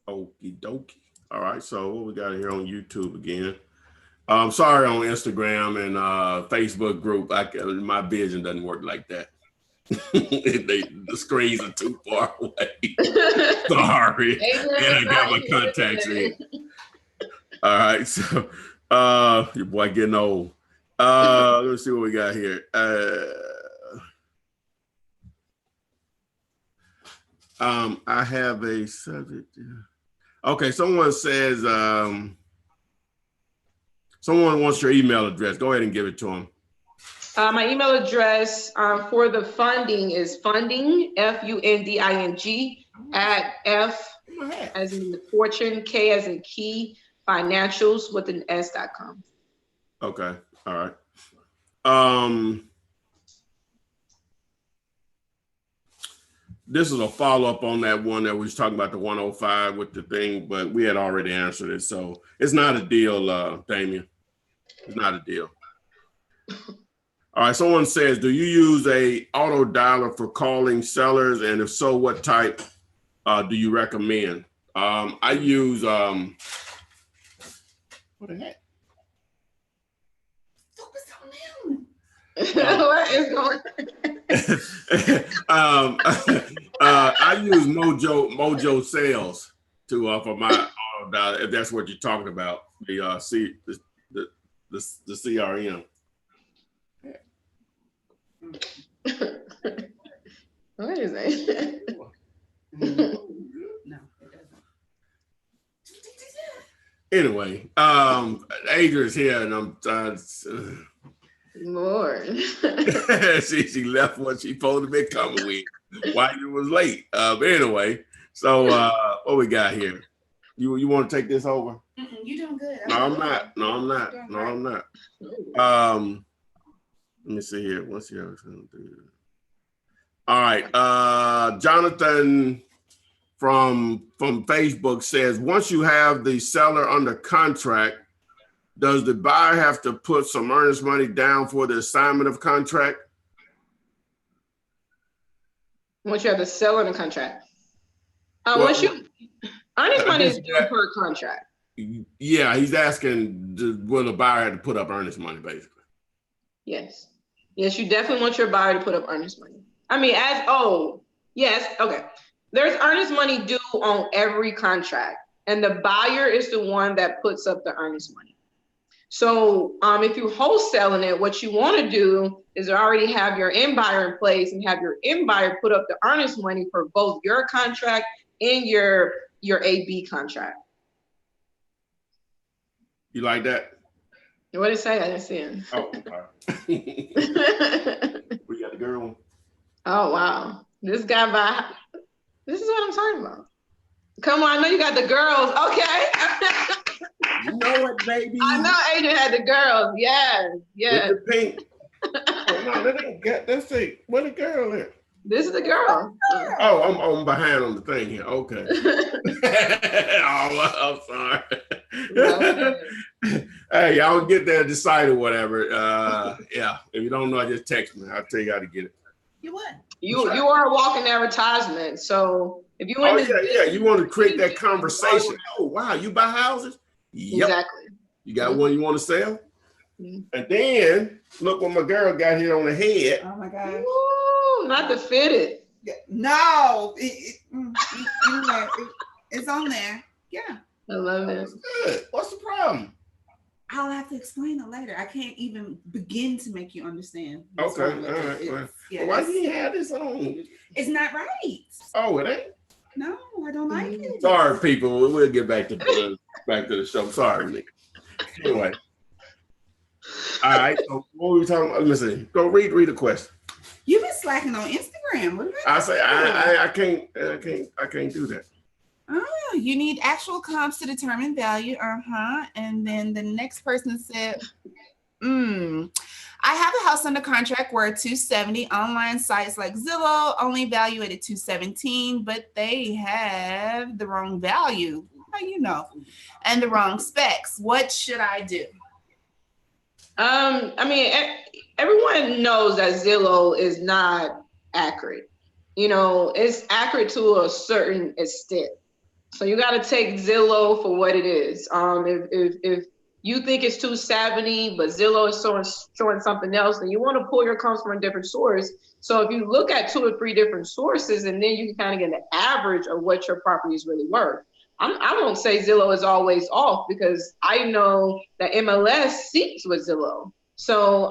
Okie dokie. All right. So what we got here on YouTube again? I'm sorry, on Instagram and Facebook group, my vision doesn't work like that. The screens are too far away. Sorry. And I got my contacts in. All right. So your boy getting old. Let me see what we got here. I have a subject. Okay, someone says someone wants your email address. Go ahead and give it to them. My email address for the funding is funding, FUNDING, at F as in the fortune, K as in key, financials with an S.com. Okay, all right. this is a follow-up on that one that we was talking about, the 105 with the thing, but we had already answered it. So it's not a deal, Damien. It's not a deal. All right, someone says, do you use a auto dialer for calling sellers? And if so, what type do you recommend? I use, what the heck? What is going on? I use Mojo Sales to for my auto dialer, if that's what you're talking about, the CRM. What is it? No, it doesn't. Anyway, Adrian's here, and I'm Lord. she left what she supposed to be coming with while you was late. But anyway, so what we got here? You want to take this over? You doing good. No, I'm not. Let me see here. What's the other thing? All right. Jonathan from Facebook says, once you have the seller under contract, does the buyer have to put some earnest money down for the assignment of contract? Once you have the seller in the contract. Earnest money is due per contract. Yeah, he's asking, will the buyer have to put up earnest money, basically? Yes. Yes, you definitely want your buyer to put up earnest money. Yes, okay. There's earnest money due on every contract, and the buyer is the one that puts up the earnest money. So if you're wholesaling it, what you want to do is already have your end buyer in place and have your end buyer put up the earnest money for both your contract and your AB contract. You like that? What did it say? I didn't see it. Oh, okay. We got the girl. Oh, wow. This is what I'm talking about. Come on, I know you got the girls. Okay. You know what, baby? I know Adrian had the girls. Yes. With the pink. Oh, no, that ain't got, that's it. Where the girl at? This is the girl. Oh, I'm behind on the thing here. Okay. Oh, I'm sorry. Hey, y'all get that decided, whatever. Yeah, if you don't know, just text me. I'll tell you how to get it. You what? You are a walking advertisement. So if you you want to create that conversation. Oh, wow, you buy houses? Yep. Exactly. You got one you want to sell? And then look what my girl got here on the head. Oh my gosh. Ooh, not the fitted. No, it's on there. Yeah. I love it. Good. What's the problem? I'll have to explain it later. I can't even begin to make you understand. Okay, all right. Yeah, why do you have this on? It's not right. Oh, it ain't? No, I don't like it. Sorry, people. We'll get back to the show. Sorry, Nick. Anyway. All right. So what were we talking about? Let me see. Go read the question. You've been slacking on Instagram. What about I say I can't do that. Oh, you need actual comps to determine value. And then the next person said, I have a house under contract worth $270. Online sites like Zillow only value it at $217, but they have the wrong value. How you know? And the wrong specs. What should I do? Everyone knows that Zillow is not accurate. It's accurate to a certain extent. So you got to take Zillow for what it is. If you think it's 270, but Zillow is showing something else, then you want to pull your comps from a different source. So if you look at 2 or 3 different sources, and then you can kind of get an average of what your property is really worth. I won't say Zillow is always off, because I know that MLS seeks with Zillow. So,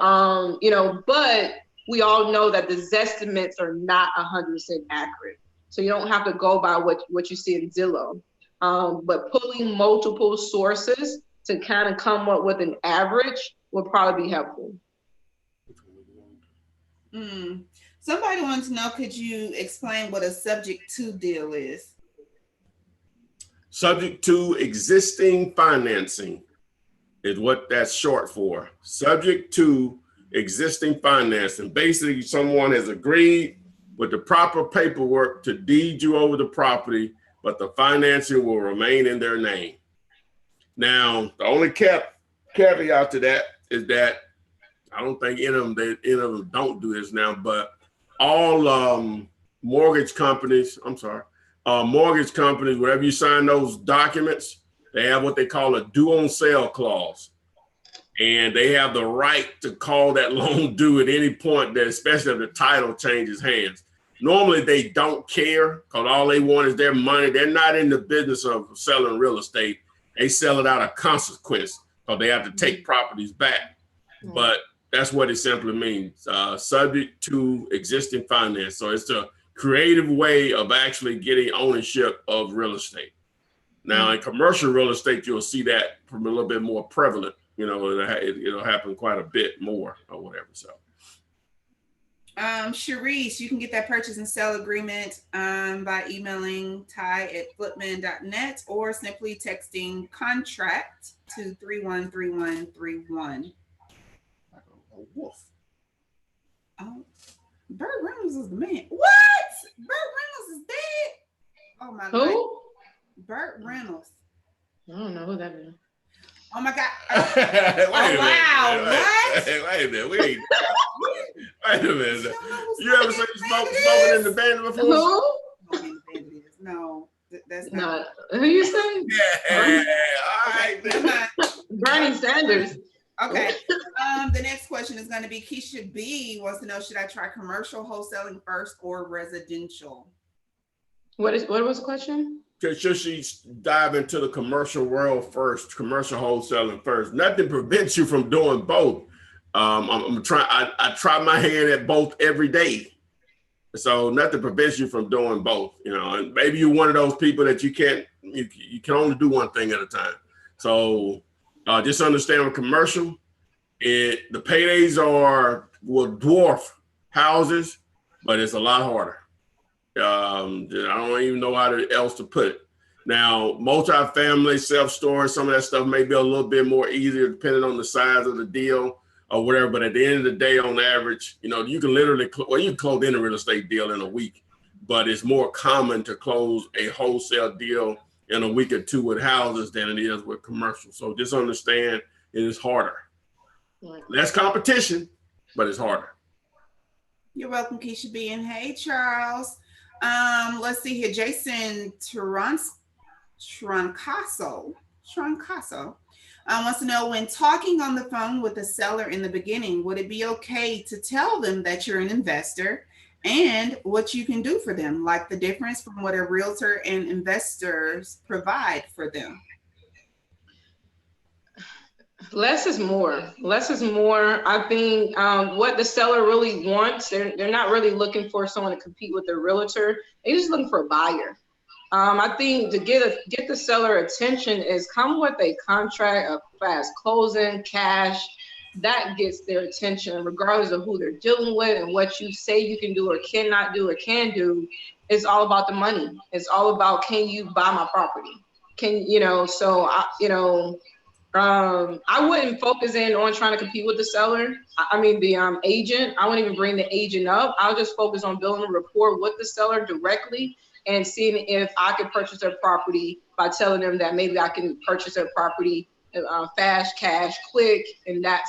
but we all know that the Zestimates are not 100% accurate. So you don't have to go by what you see in Zillow. But pulling multiple sources to kind of come up with an average would probably be helpful. Somebody wants to know, could you explain what a subject to deal is? Subject to existing financing is what that's short for. Subject to existing financing. Basically, someone has agreed with the proper paperwork to deed you over the property, but the financing will remain in their name. Now, the only caveat to that is that I don't think any of them don't do this now, but all mortgage companies, wherever you sign those documents, they have what they call a due on sale clause. And they have the right to call that loan due at any point, that especially if the title changes hands. Normally they don't care because all they want is their money. They're not in the business of selling real estate. They sell it out of consequence because they have to take properties back. But that's what it simply means, subject to existing finance. So it's a creative way of actually getting ownership of real estate. Now, in commercial real estate, you'll see that a little bit more prevalent. It'll happen quite a bit more or whatever. So, Sharice, you can get that purchase and sale agreement by emailing ty@flipman.net or simply texting contract to 313131. Wolf. Oh, Burt Reynolds is the man. What? Burt Reynolds is dead? Oh my God. Who? Burt Reynolds. I don't know who that is. Oh my God. Wow. What? Wait a minute. Wait a minute. You ever seen smoking in the band before? Who? No, that's not. Who you saying? Yeah. All right. Bernie Sanders. Okay. The next question is going to be Keisha B wants to know, should I try commercial wholesaling first or residential? What was the question? Should she dive into the commercial world first, commercial wholesaling first? Nothing prevents you from doing both. I try my hand at both every day. So nothing prevents you from doing both, and maybe you're one of those people that you can only do one thing at a time. So just understand with commercial, the paydays will dwarf houses, but it's a lot harder. I don't even know how else to put it. Now, multifamily, self-storage, some of that stuff may be a little bit more easier depending on the size of the deal or whatever. But at the end of the day, on average, you can literally, you can close any real estate deal in a week, but it's more common to close a wholesale deal in a week or two with houses than it is with commercial. So just understand it is harder. Less competition, but it's harder. You're welcome, Keisha B. And hey, Charles. Let's see here. Jason Troncaso wants to know, when talking on the phone with the seller in the beginning, would it be okay to tell them that you're an investor and what you can do for them, like the difference from what a realtor and investors provide for them? Less is more. Less is more. I think what the seller really wants, they're not really looking for someone to compete with their realtor. They're just looking for a buyer. I think to get the seller attention is come with a contract, a fast closing, cash. That gets their attention, regardless of who they're dealing with and what you say you can do or cannot do or can do. It's all about the money. It's all about, can you buy my property? I wouldn't focus in on trying to compete with the seller. The agent. I wouldn't even bring the agent up. I'll just focus on building a rapport with the seller directly and seeing if I can purchase their property by telling them that maybe I can purchase their property fast, cash, quick, and that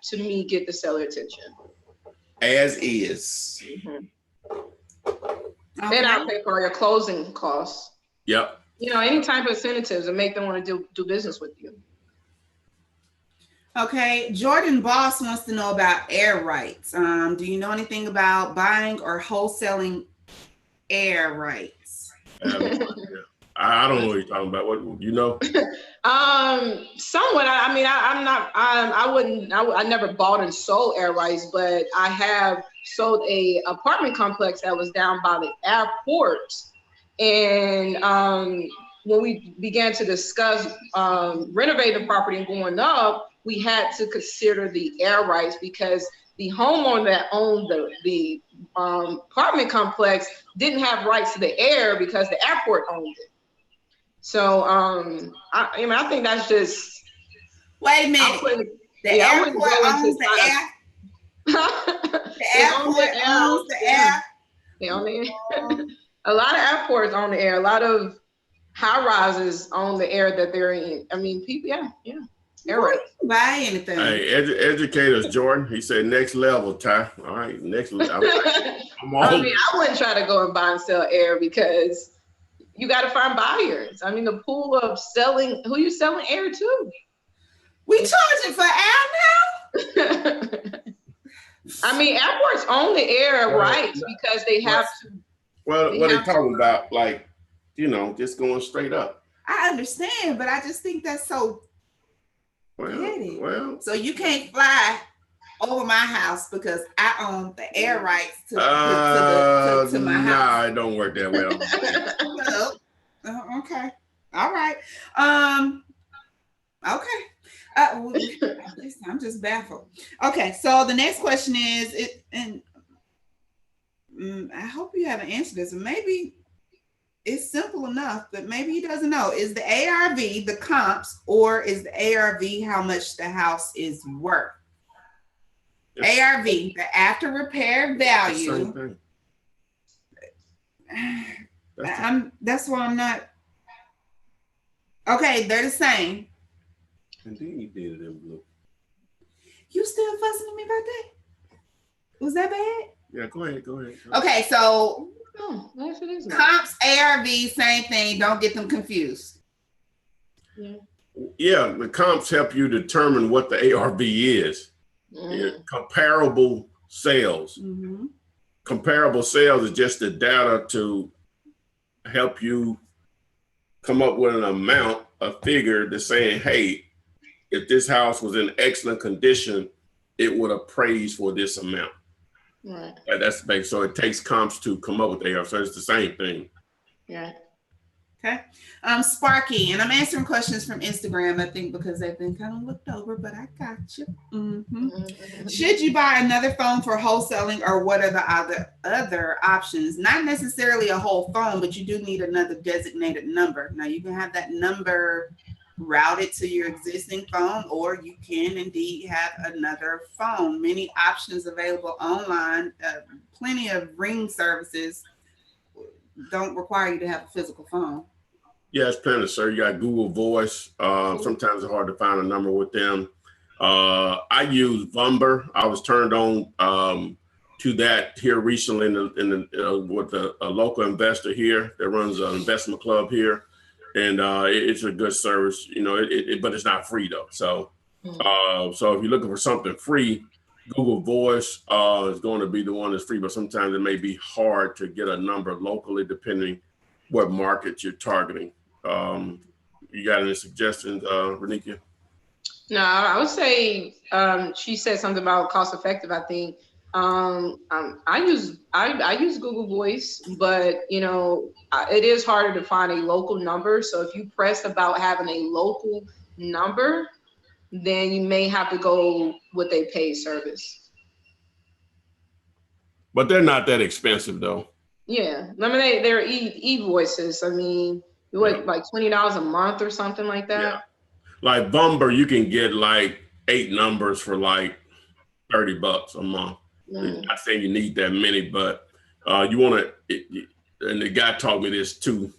to me get the seller attention. As is. Mm-hmm. Okay. Then I'll pay for your closing costs. Yep. Any type of incentives that make them want to do business with you. Okay, Jordan Boss wants to know about air rights. Do you know anything about buying or wholesaling air rights? I don't know what you're talking about. What you know? Somewhat. I never bought and sold air rights, but I have sold a apartment complex that was down by the airport. And when we began to discuss renovating the property and going up, we had to consider the air rights because the homeowner that owned the apartment complex didn't have rights to the air because the airport owned it. So I think that's just. Wait a minute. The airport owns the air. The airport owns the air. They on the air. A lot of airports on the air. A lot of high rises on the air that they're in. I mean, people, yeah. Air Boy, right. you can buy anything. Hey, educators, Jordan. He said next level, Ty. All right, next level. I'm all. I mean, I wouldn't try to go and buy and sell air because you got to find buyers. I mean, the pool of selling, who you selling air to? We charging for air now? I mean, airports own the air rights because they have to. Well, what they talking about, like, just going straight up. I understand, but I just think that's so petty. Well. So you can't fly over my house because I own the air rights to my house. Nah, it don't work that way. Okay. All right. Okay. I'm just baffled. Okay, so the next question is, I hope you haven't answered this. Maybe it's simple enough, but maybe he doesn't know. Is the ARV the comps, or is the ARV how much the house is worth? ARV, the after repair value. That's why I'm not. Okay, they're the same. And then you did it in blue. You still fussing at me about that? Was that bad? Yeah, go ahead. Okay, so comps, ARV, same thing. Don't get them confused. Yeah, the comps help you determine what the ARV is. Comparable sales. Comparable sales is just the data to help you come up with an amount, a figure that's saying, hey, if this house was in excellent condition, it would appraise for this amount. Right. That's the base. So it takes comps to come up with ARV. So it's the same thing. Yeah. Okay. Sparky, and I'm answering questions from Instagram, I think, because they've been kind of looked over, but I got you. Should you buy another phone for wholesaling, or what are the other options? Not necessarily a whole phone, but you do need another designated number. Now, you can have that number routed to your existing phone, or you can indeed have another phone. Many options available online. Plenty of ring services don't require you to have a physical phone. Yeah, it's plenty, sir. You got Google Voice. Sometimes it's hard to find a number with them. I use Vumber. I was turned on to that here recently with a local investor here that runs an investment club here. And it's a good service, but it's not free though. So, so if you're looking for something free, Google Voice is going to be the one that's free, but sometimes it may be hard to get a number locally, depending what market you're targeting. You got any suggestions, Renikia? No, I would say she said something about cost effective. I think I use Google Voice, but it is harder to find a local number. So if you press about having a local number, then you may have to go with a paid service. But they're not that expensive though. Yeah, I mean they're e-voices. I mean, like $20 a month or something like that. Yeah. Like Vumber, you can get like 8 numbers for like $30 a month. I'm not saying you need that many, but you want to, and the guy taught me this too,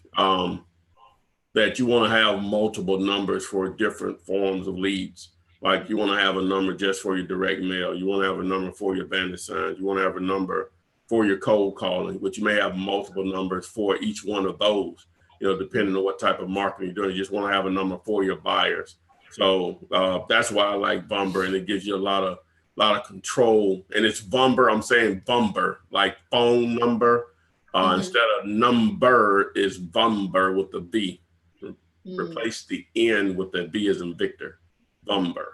that you want to have multiple numbers for different forms of leads. Like you want to have a number just for your direct mail. You want to have a number for your bandit signs. You want to have a number for your cold calling, but you may have multiple numbers for each one of those, depending on what type of marketing you're doing. You just want to have a number for your buyers. So that's why I like Vumber, and it gives you a lot of control. And it's Vumber. I'm saying Vumber, like phone number. Instead of number is Vumber with the V. Replace the N with the V as in Victor. Vumber.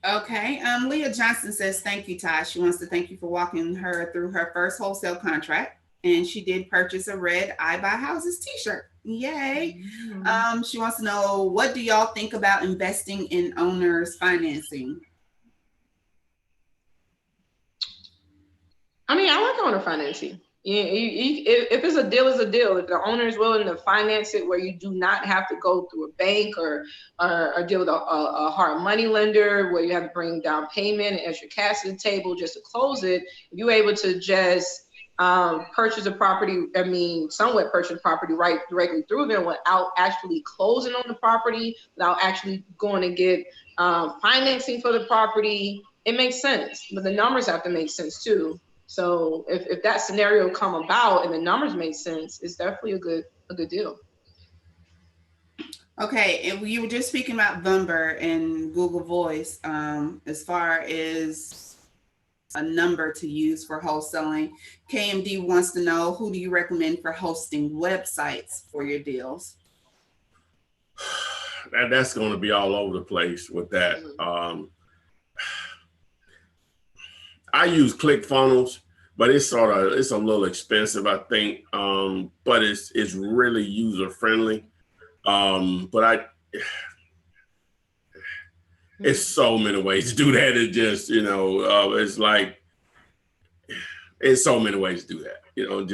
Okay. Leah Johnson says, thank you, Ty. She wants to thank you for walking her through her first wholesale contract. And she did purchase a red I Buy Houses t-shirt. Yay. She wants to know, what do y'all think about investing in owners financing? I mean, I like owner financing. If it's a deal, it's a deal. If the owner is willing to finance it where you do not have to go through a bank or deal with a hard money lender where you have to bring down payment and extra cash to the table just to close it, if you're able to just purchase a property, somewhat purchase property right directly through them without actually closing on the property, without actually going to get financing for the property, it makes sense. But the numbers have to make sense too. So if that scenario come about and the numbers make sense, it's definitely a good deal. Okay, and you were just speaking about Vumber and Google Voice, as far as a number to use for wholesaling. KMD wants to know, who do you recommend for hosting websites for your deals? That's going to be all over the place with that. I use ClickFunnels, but it's a little expensive, I think. But it's really user friendly. But it's so many ways to do that. It just, it's like, it's so many ways to do that, to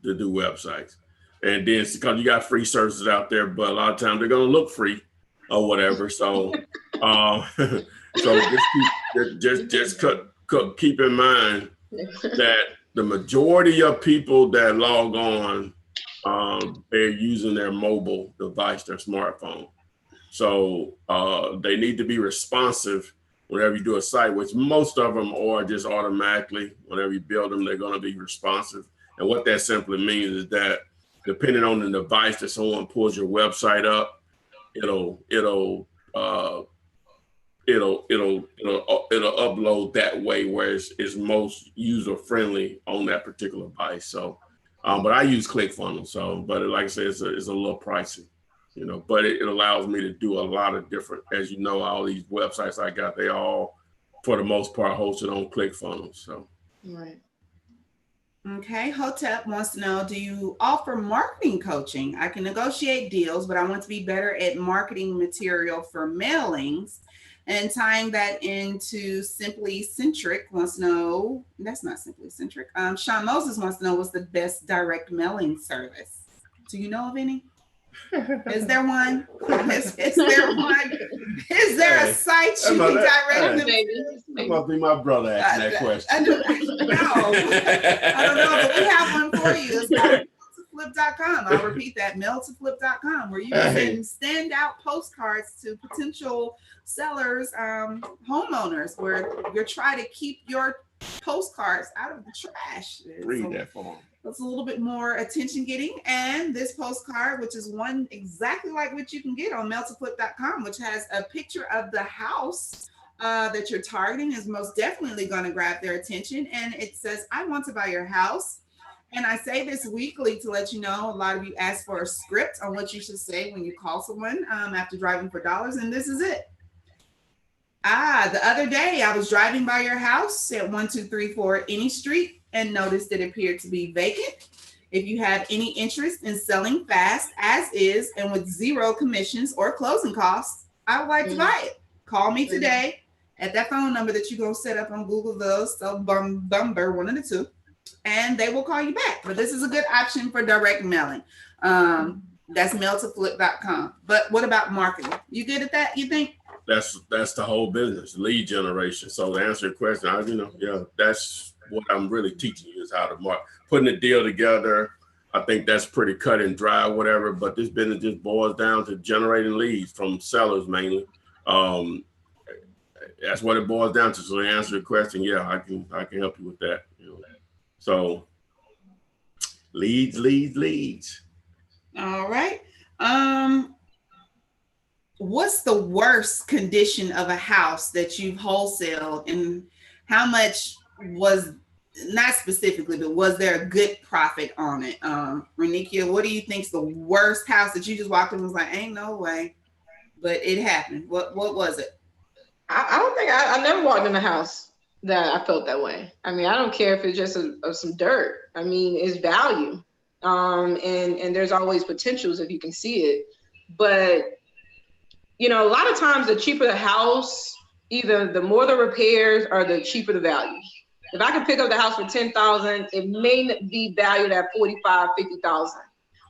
do websites. And then because you got free services out there, but a lot of times they're going to look free or whatever. So, just keep in mind that the majority of people that log on, they're using their mobile device, their smartphone. So they need to be responsive whenever you do a site, which most of them are just automatically. Whenever you build them, they're going to be responsive. And what that simply means is that depending on the device that someone pulls your website up, it'll upload that way where it's most user friendly on that particular device. So, but I use ClickFunnels. So, but like I said, it's a little pricey, but it allows me to do a lot of different, as you know, all these websites I got, they all, for the most part, hosted on ClickFunnels. So, right. Okay, Hotep wants to know, do you offer marketing coaching? I can negotiate deals, but I want to be better at marketing material for mailings. And tying that into Simply Centric wants to know, that's not Simply Centric. Sean Moses wants to know, what's the best direct mailing service? Do you know of any? Is there one? Is there one? Is there a site you can direct them? That must be my brother asking that question. No, I don't know, but we have one for you. It's called mail-to-flip.com. I'll repeat that, mail-to-flip.com, where you can send out postcards to potential sellers, homeowners, where you're trying to keep your postcards out of the trash. Read that for them. It's a little bit more attention getting. And this postcard, which is one exactly like what you can get on mail-to-flip.com, which has a picture of the house that you're targeting, is most definitely going to grab their attention. And it says, I want to buy your house. And I say this weekly to let you know, a lot of you ask for a script on what you should say when you call someone after driving for dollars. And this is it. The other day I was driving by your house at 1234 Any Street and noticed it appeared to be vacant. If you have any interest in selling fast as is and with zero commissions or closing costs, I would like to buy it. Call me today at that phone number that you're going to set up on Google, Bumber, one of the two, and they will call you back. But this is a good option for direct mailing. That's mail-to-flip.com. But what about marketing? You good at that, you think? That's the whole business, lead generation. So to answer your question, that's what I'm really teaching you, is how to market, putting a deal together. I think that's pretty cut and dry, whatever. But this business just boils down to generating leads from sellers mainly. That's what it boils down to. So to answer your question, yeah, I can help you with that. So leads. All right. What's the worst condition of a house that you've wholesaled, and how much was, not specifically, but was there a good profit on it? Renikia, what do you think's the worst house that you just walked in and was like, ain't no way, but it happened? What was it? I don't think I never walked in a house that I felt that way. I mean, I don't care if it's just some dirt. I mean, it's value. And there's always potentials if you can see it. But a lot of times the cheaper the house, either the more the repairs or the cheaper the value. If I can pick up the house for $10,000, it may be valued at $45,000, $50,000,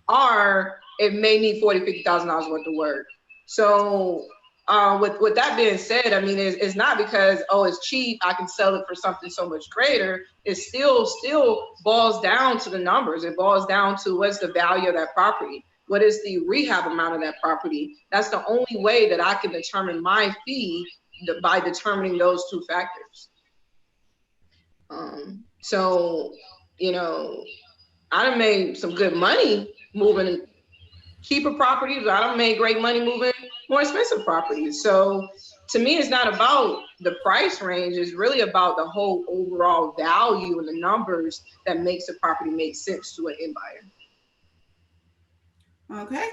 or it may need $40,000, $50,000 worth of work. So With that being said, I mean, it's not because, oh, it's cheap, I can sell it for something so much greater. It still boils down to the numbers. It boils down to what's the value of that property. What is the rehab amount of that property? That's the only way that I can determine my fee, by determining those two factors. So, you know, I done made some good money moving cheaper properties. I done made great money moving more expensive properties. So to me, it's not about the price range. It's really about the whole overall value and the numbers that makes a property make sense to an end buyer. Okay.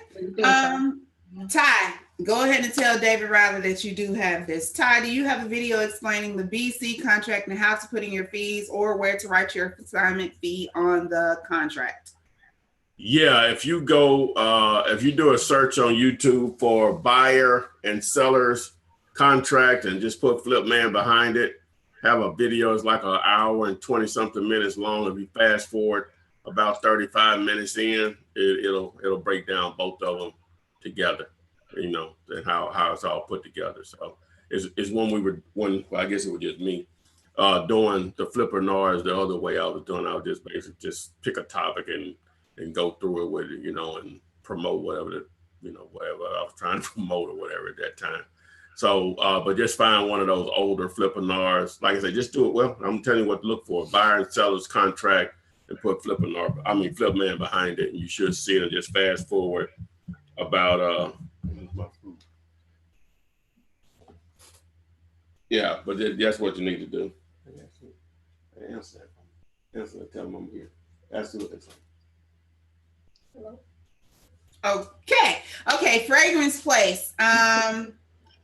Ty, go ahead and tell David Riley that you do have this. Ty, do you have a video explaining the BC contract and how to put in your fees or where to write your assignment fee on the contract? Yeah, if you go, if you do a search on YouTube for buyer and seller's contract and just put Flip Man behind it, have a video, it's like an hour and 20 something minutes long. If you fast forward about 35 minutes in, it'll break down both of them together, you know, and how it's all put together. So it's when I guess it was just me doing the Flippinars the other way I was doing. I would just basically just pick a topic and go through it with it, you know, and promote whatever whatever I was trying to promote or whatever at that time. So, but just find one of those older Flippinars. Like I said, just do it. Well, I'm telling you what to look for: buyer and seller's contract, and put Flip Man behind it, and you should see it. And just fast forward about yeah, but that's what you need to do. Answer that. Tell them I'm here. Ask what they say. Hello. Okay, Fragrance Place.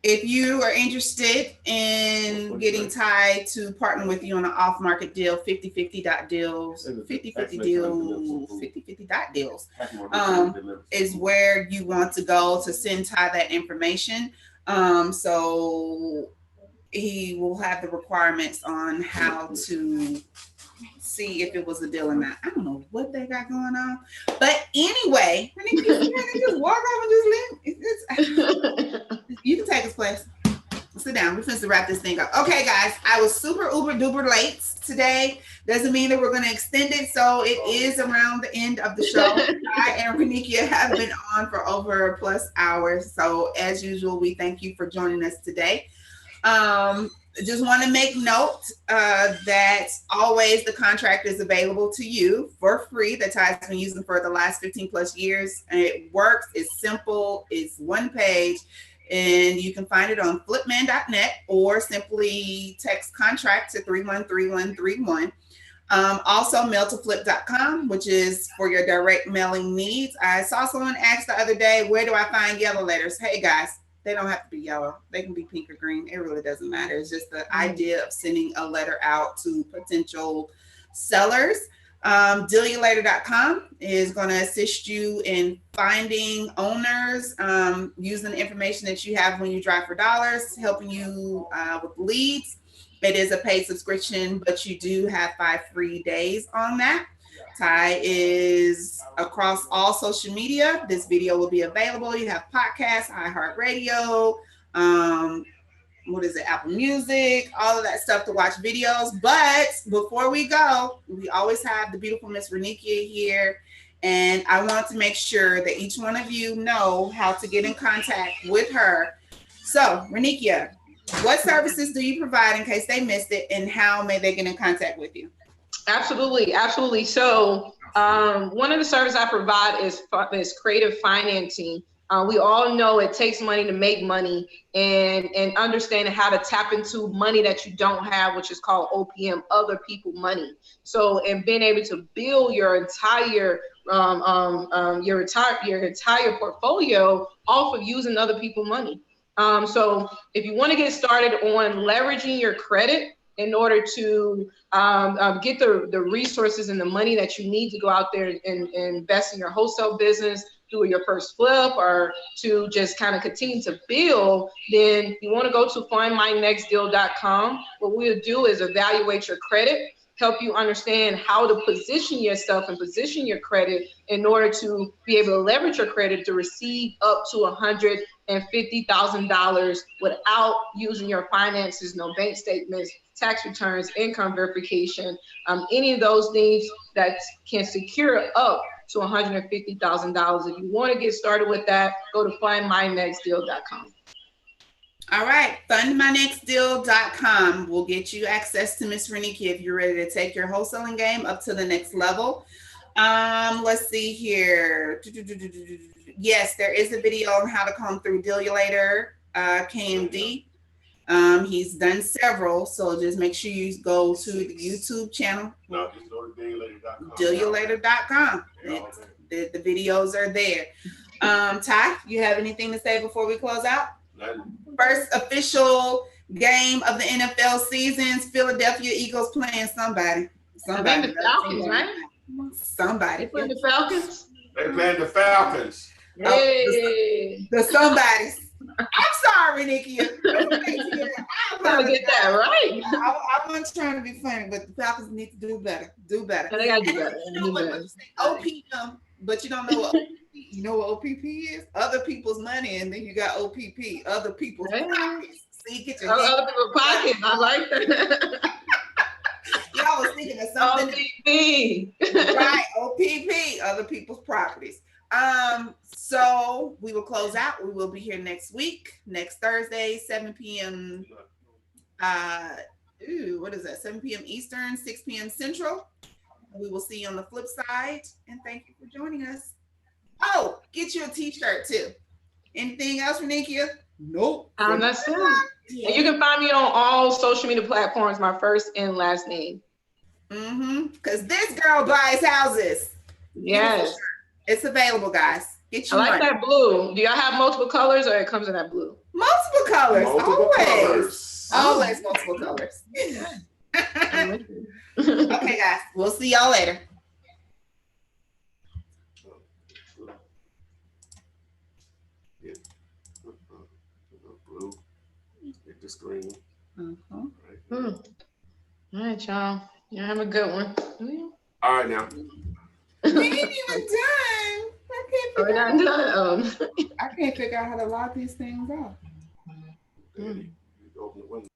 If you are interested in getting Ty to partner with you on an off-market deal, 50/50 deals, 50/50 deals, 50/50 deals, is where you want to go to send Ty that information. So he will have the requirements on how to see if it was a deal or not. I don't know what they got going on, but anyway, just walk off and just leave. You can take his place. Sit down. We're supposed to wrap this thing up. Okay, guys, I was super uber duper late today. Doesn't mean that we're going to extend it. So it is around the end of the show. I and Renikia have been on for over plus hours. So as usual, we thank you for joining us today. Just want to make note that always the contract is available to you for free that Ty's been using for the last 15 plus years. And it works. It's simple. It's one page. And you can find it on flipman.net or simply text contract to 313131. Also mail to flip.com, which is for your direct mailing needs. I saw someone ask the other day, where do I find yellow letters? Hey guys, they don't have to be yellow. They can be pink or green. It really doesn't matter. It's just the idea of sending a letter out to potential sellers. Dealulater.com is going to assist you in finding owners, using the information that you have when you drive for dollars, helping you with leads. It is a paid subscription, but you do have 5 free days on that. Ty is across all social media. This video will be available. You have podcasts, iHeartRadio, Apple Music, all of that stuff to watch videos. But before we go, we always have the beautiful Miss Renikia here. And I want to make sure that each one of you know how to get in contact with her. So Renikia, what services do you provide in case they missed it, and how may they get in contact with you? Absolutely. So one of the services I provide is creative financing. We all know it takes money to make money, and understanding how to tap into money that you don't have, which is called OPM, other people money. So, and being able to build your entire portfolio off of using other people money. So if you want to get started on leveraging your credit in order to get the resources and the money that you need to go out there and invest in your wholesale business, do your first flip, or to just kind of continue to build, then you want to go to findmynextdeal.com. What we'll do is evaluate your credit, help you understand how to position yourself and position your credit in order to be able to leverage your credit to receive up to $150,000 without using your finances, no bank statements, tax returns, income verification, any of those things that can secure up to $150,000. If you want to get started with that, go to findmynextdeal.com. All right, fundmynextdeal.com will get you access to Miss Reniki if you're ready to take your wholesaling game up to the next level. Let's see here. Yes, there is a video on how to comb through Dealulator, KMD. He's done several, so just make sure you go to the YouTube channel. No, just go to Dealulator.com. Dealulator.com. The videos are there. Ty, you have anything to say before we close out? First official game of the NFL seasons, Philadelphia Eagles playing somebody. I think the Falcons, right? Somebody. They playing the Falcons? They playing the Falcons. Hey. The somebodies. I'm sorry, Nikki. I'm trying to get that right. I wasn't trying to be funny, but the Falcons need to do better. Do better. They gotta do better. You know what? OPM, but you don't know what OPP. You know what OPP is? Other people's money, and then you got OPP, other people's pockets. See, get your other people's pockets. I like that. Y'all was thinking of something. OPP. Right, OPP, other people's properties. So we will close out. We will be here next week, next Thursday, 7 p.m. What is that? 7 p.m. Eastern, 6 p.m. Central. We will see you on the flip side. And thank you for joining us. Oh, get you a t-shirt too. Anything else, Renikia? Nope. That's it. And you can find me on all social media platforms, my first and last name. Because this girl buys houses. Yes. It's available, guys. Get you I like that blue. Do y'all have multiple colors or it comes in that blue? Multiple colors. Multiple colors. Always multiple colors. Okay, guys. We'll see y'all later. Blue. Hit the screen. All right, y'all. Y'all have a good one. All right, now. We ain't even done. I can't figure out how to lock these things off. You open the window.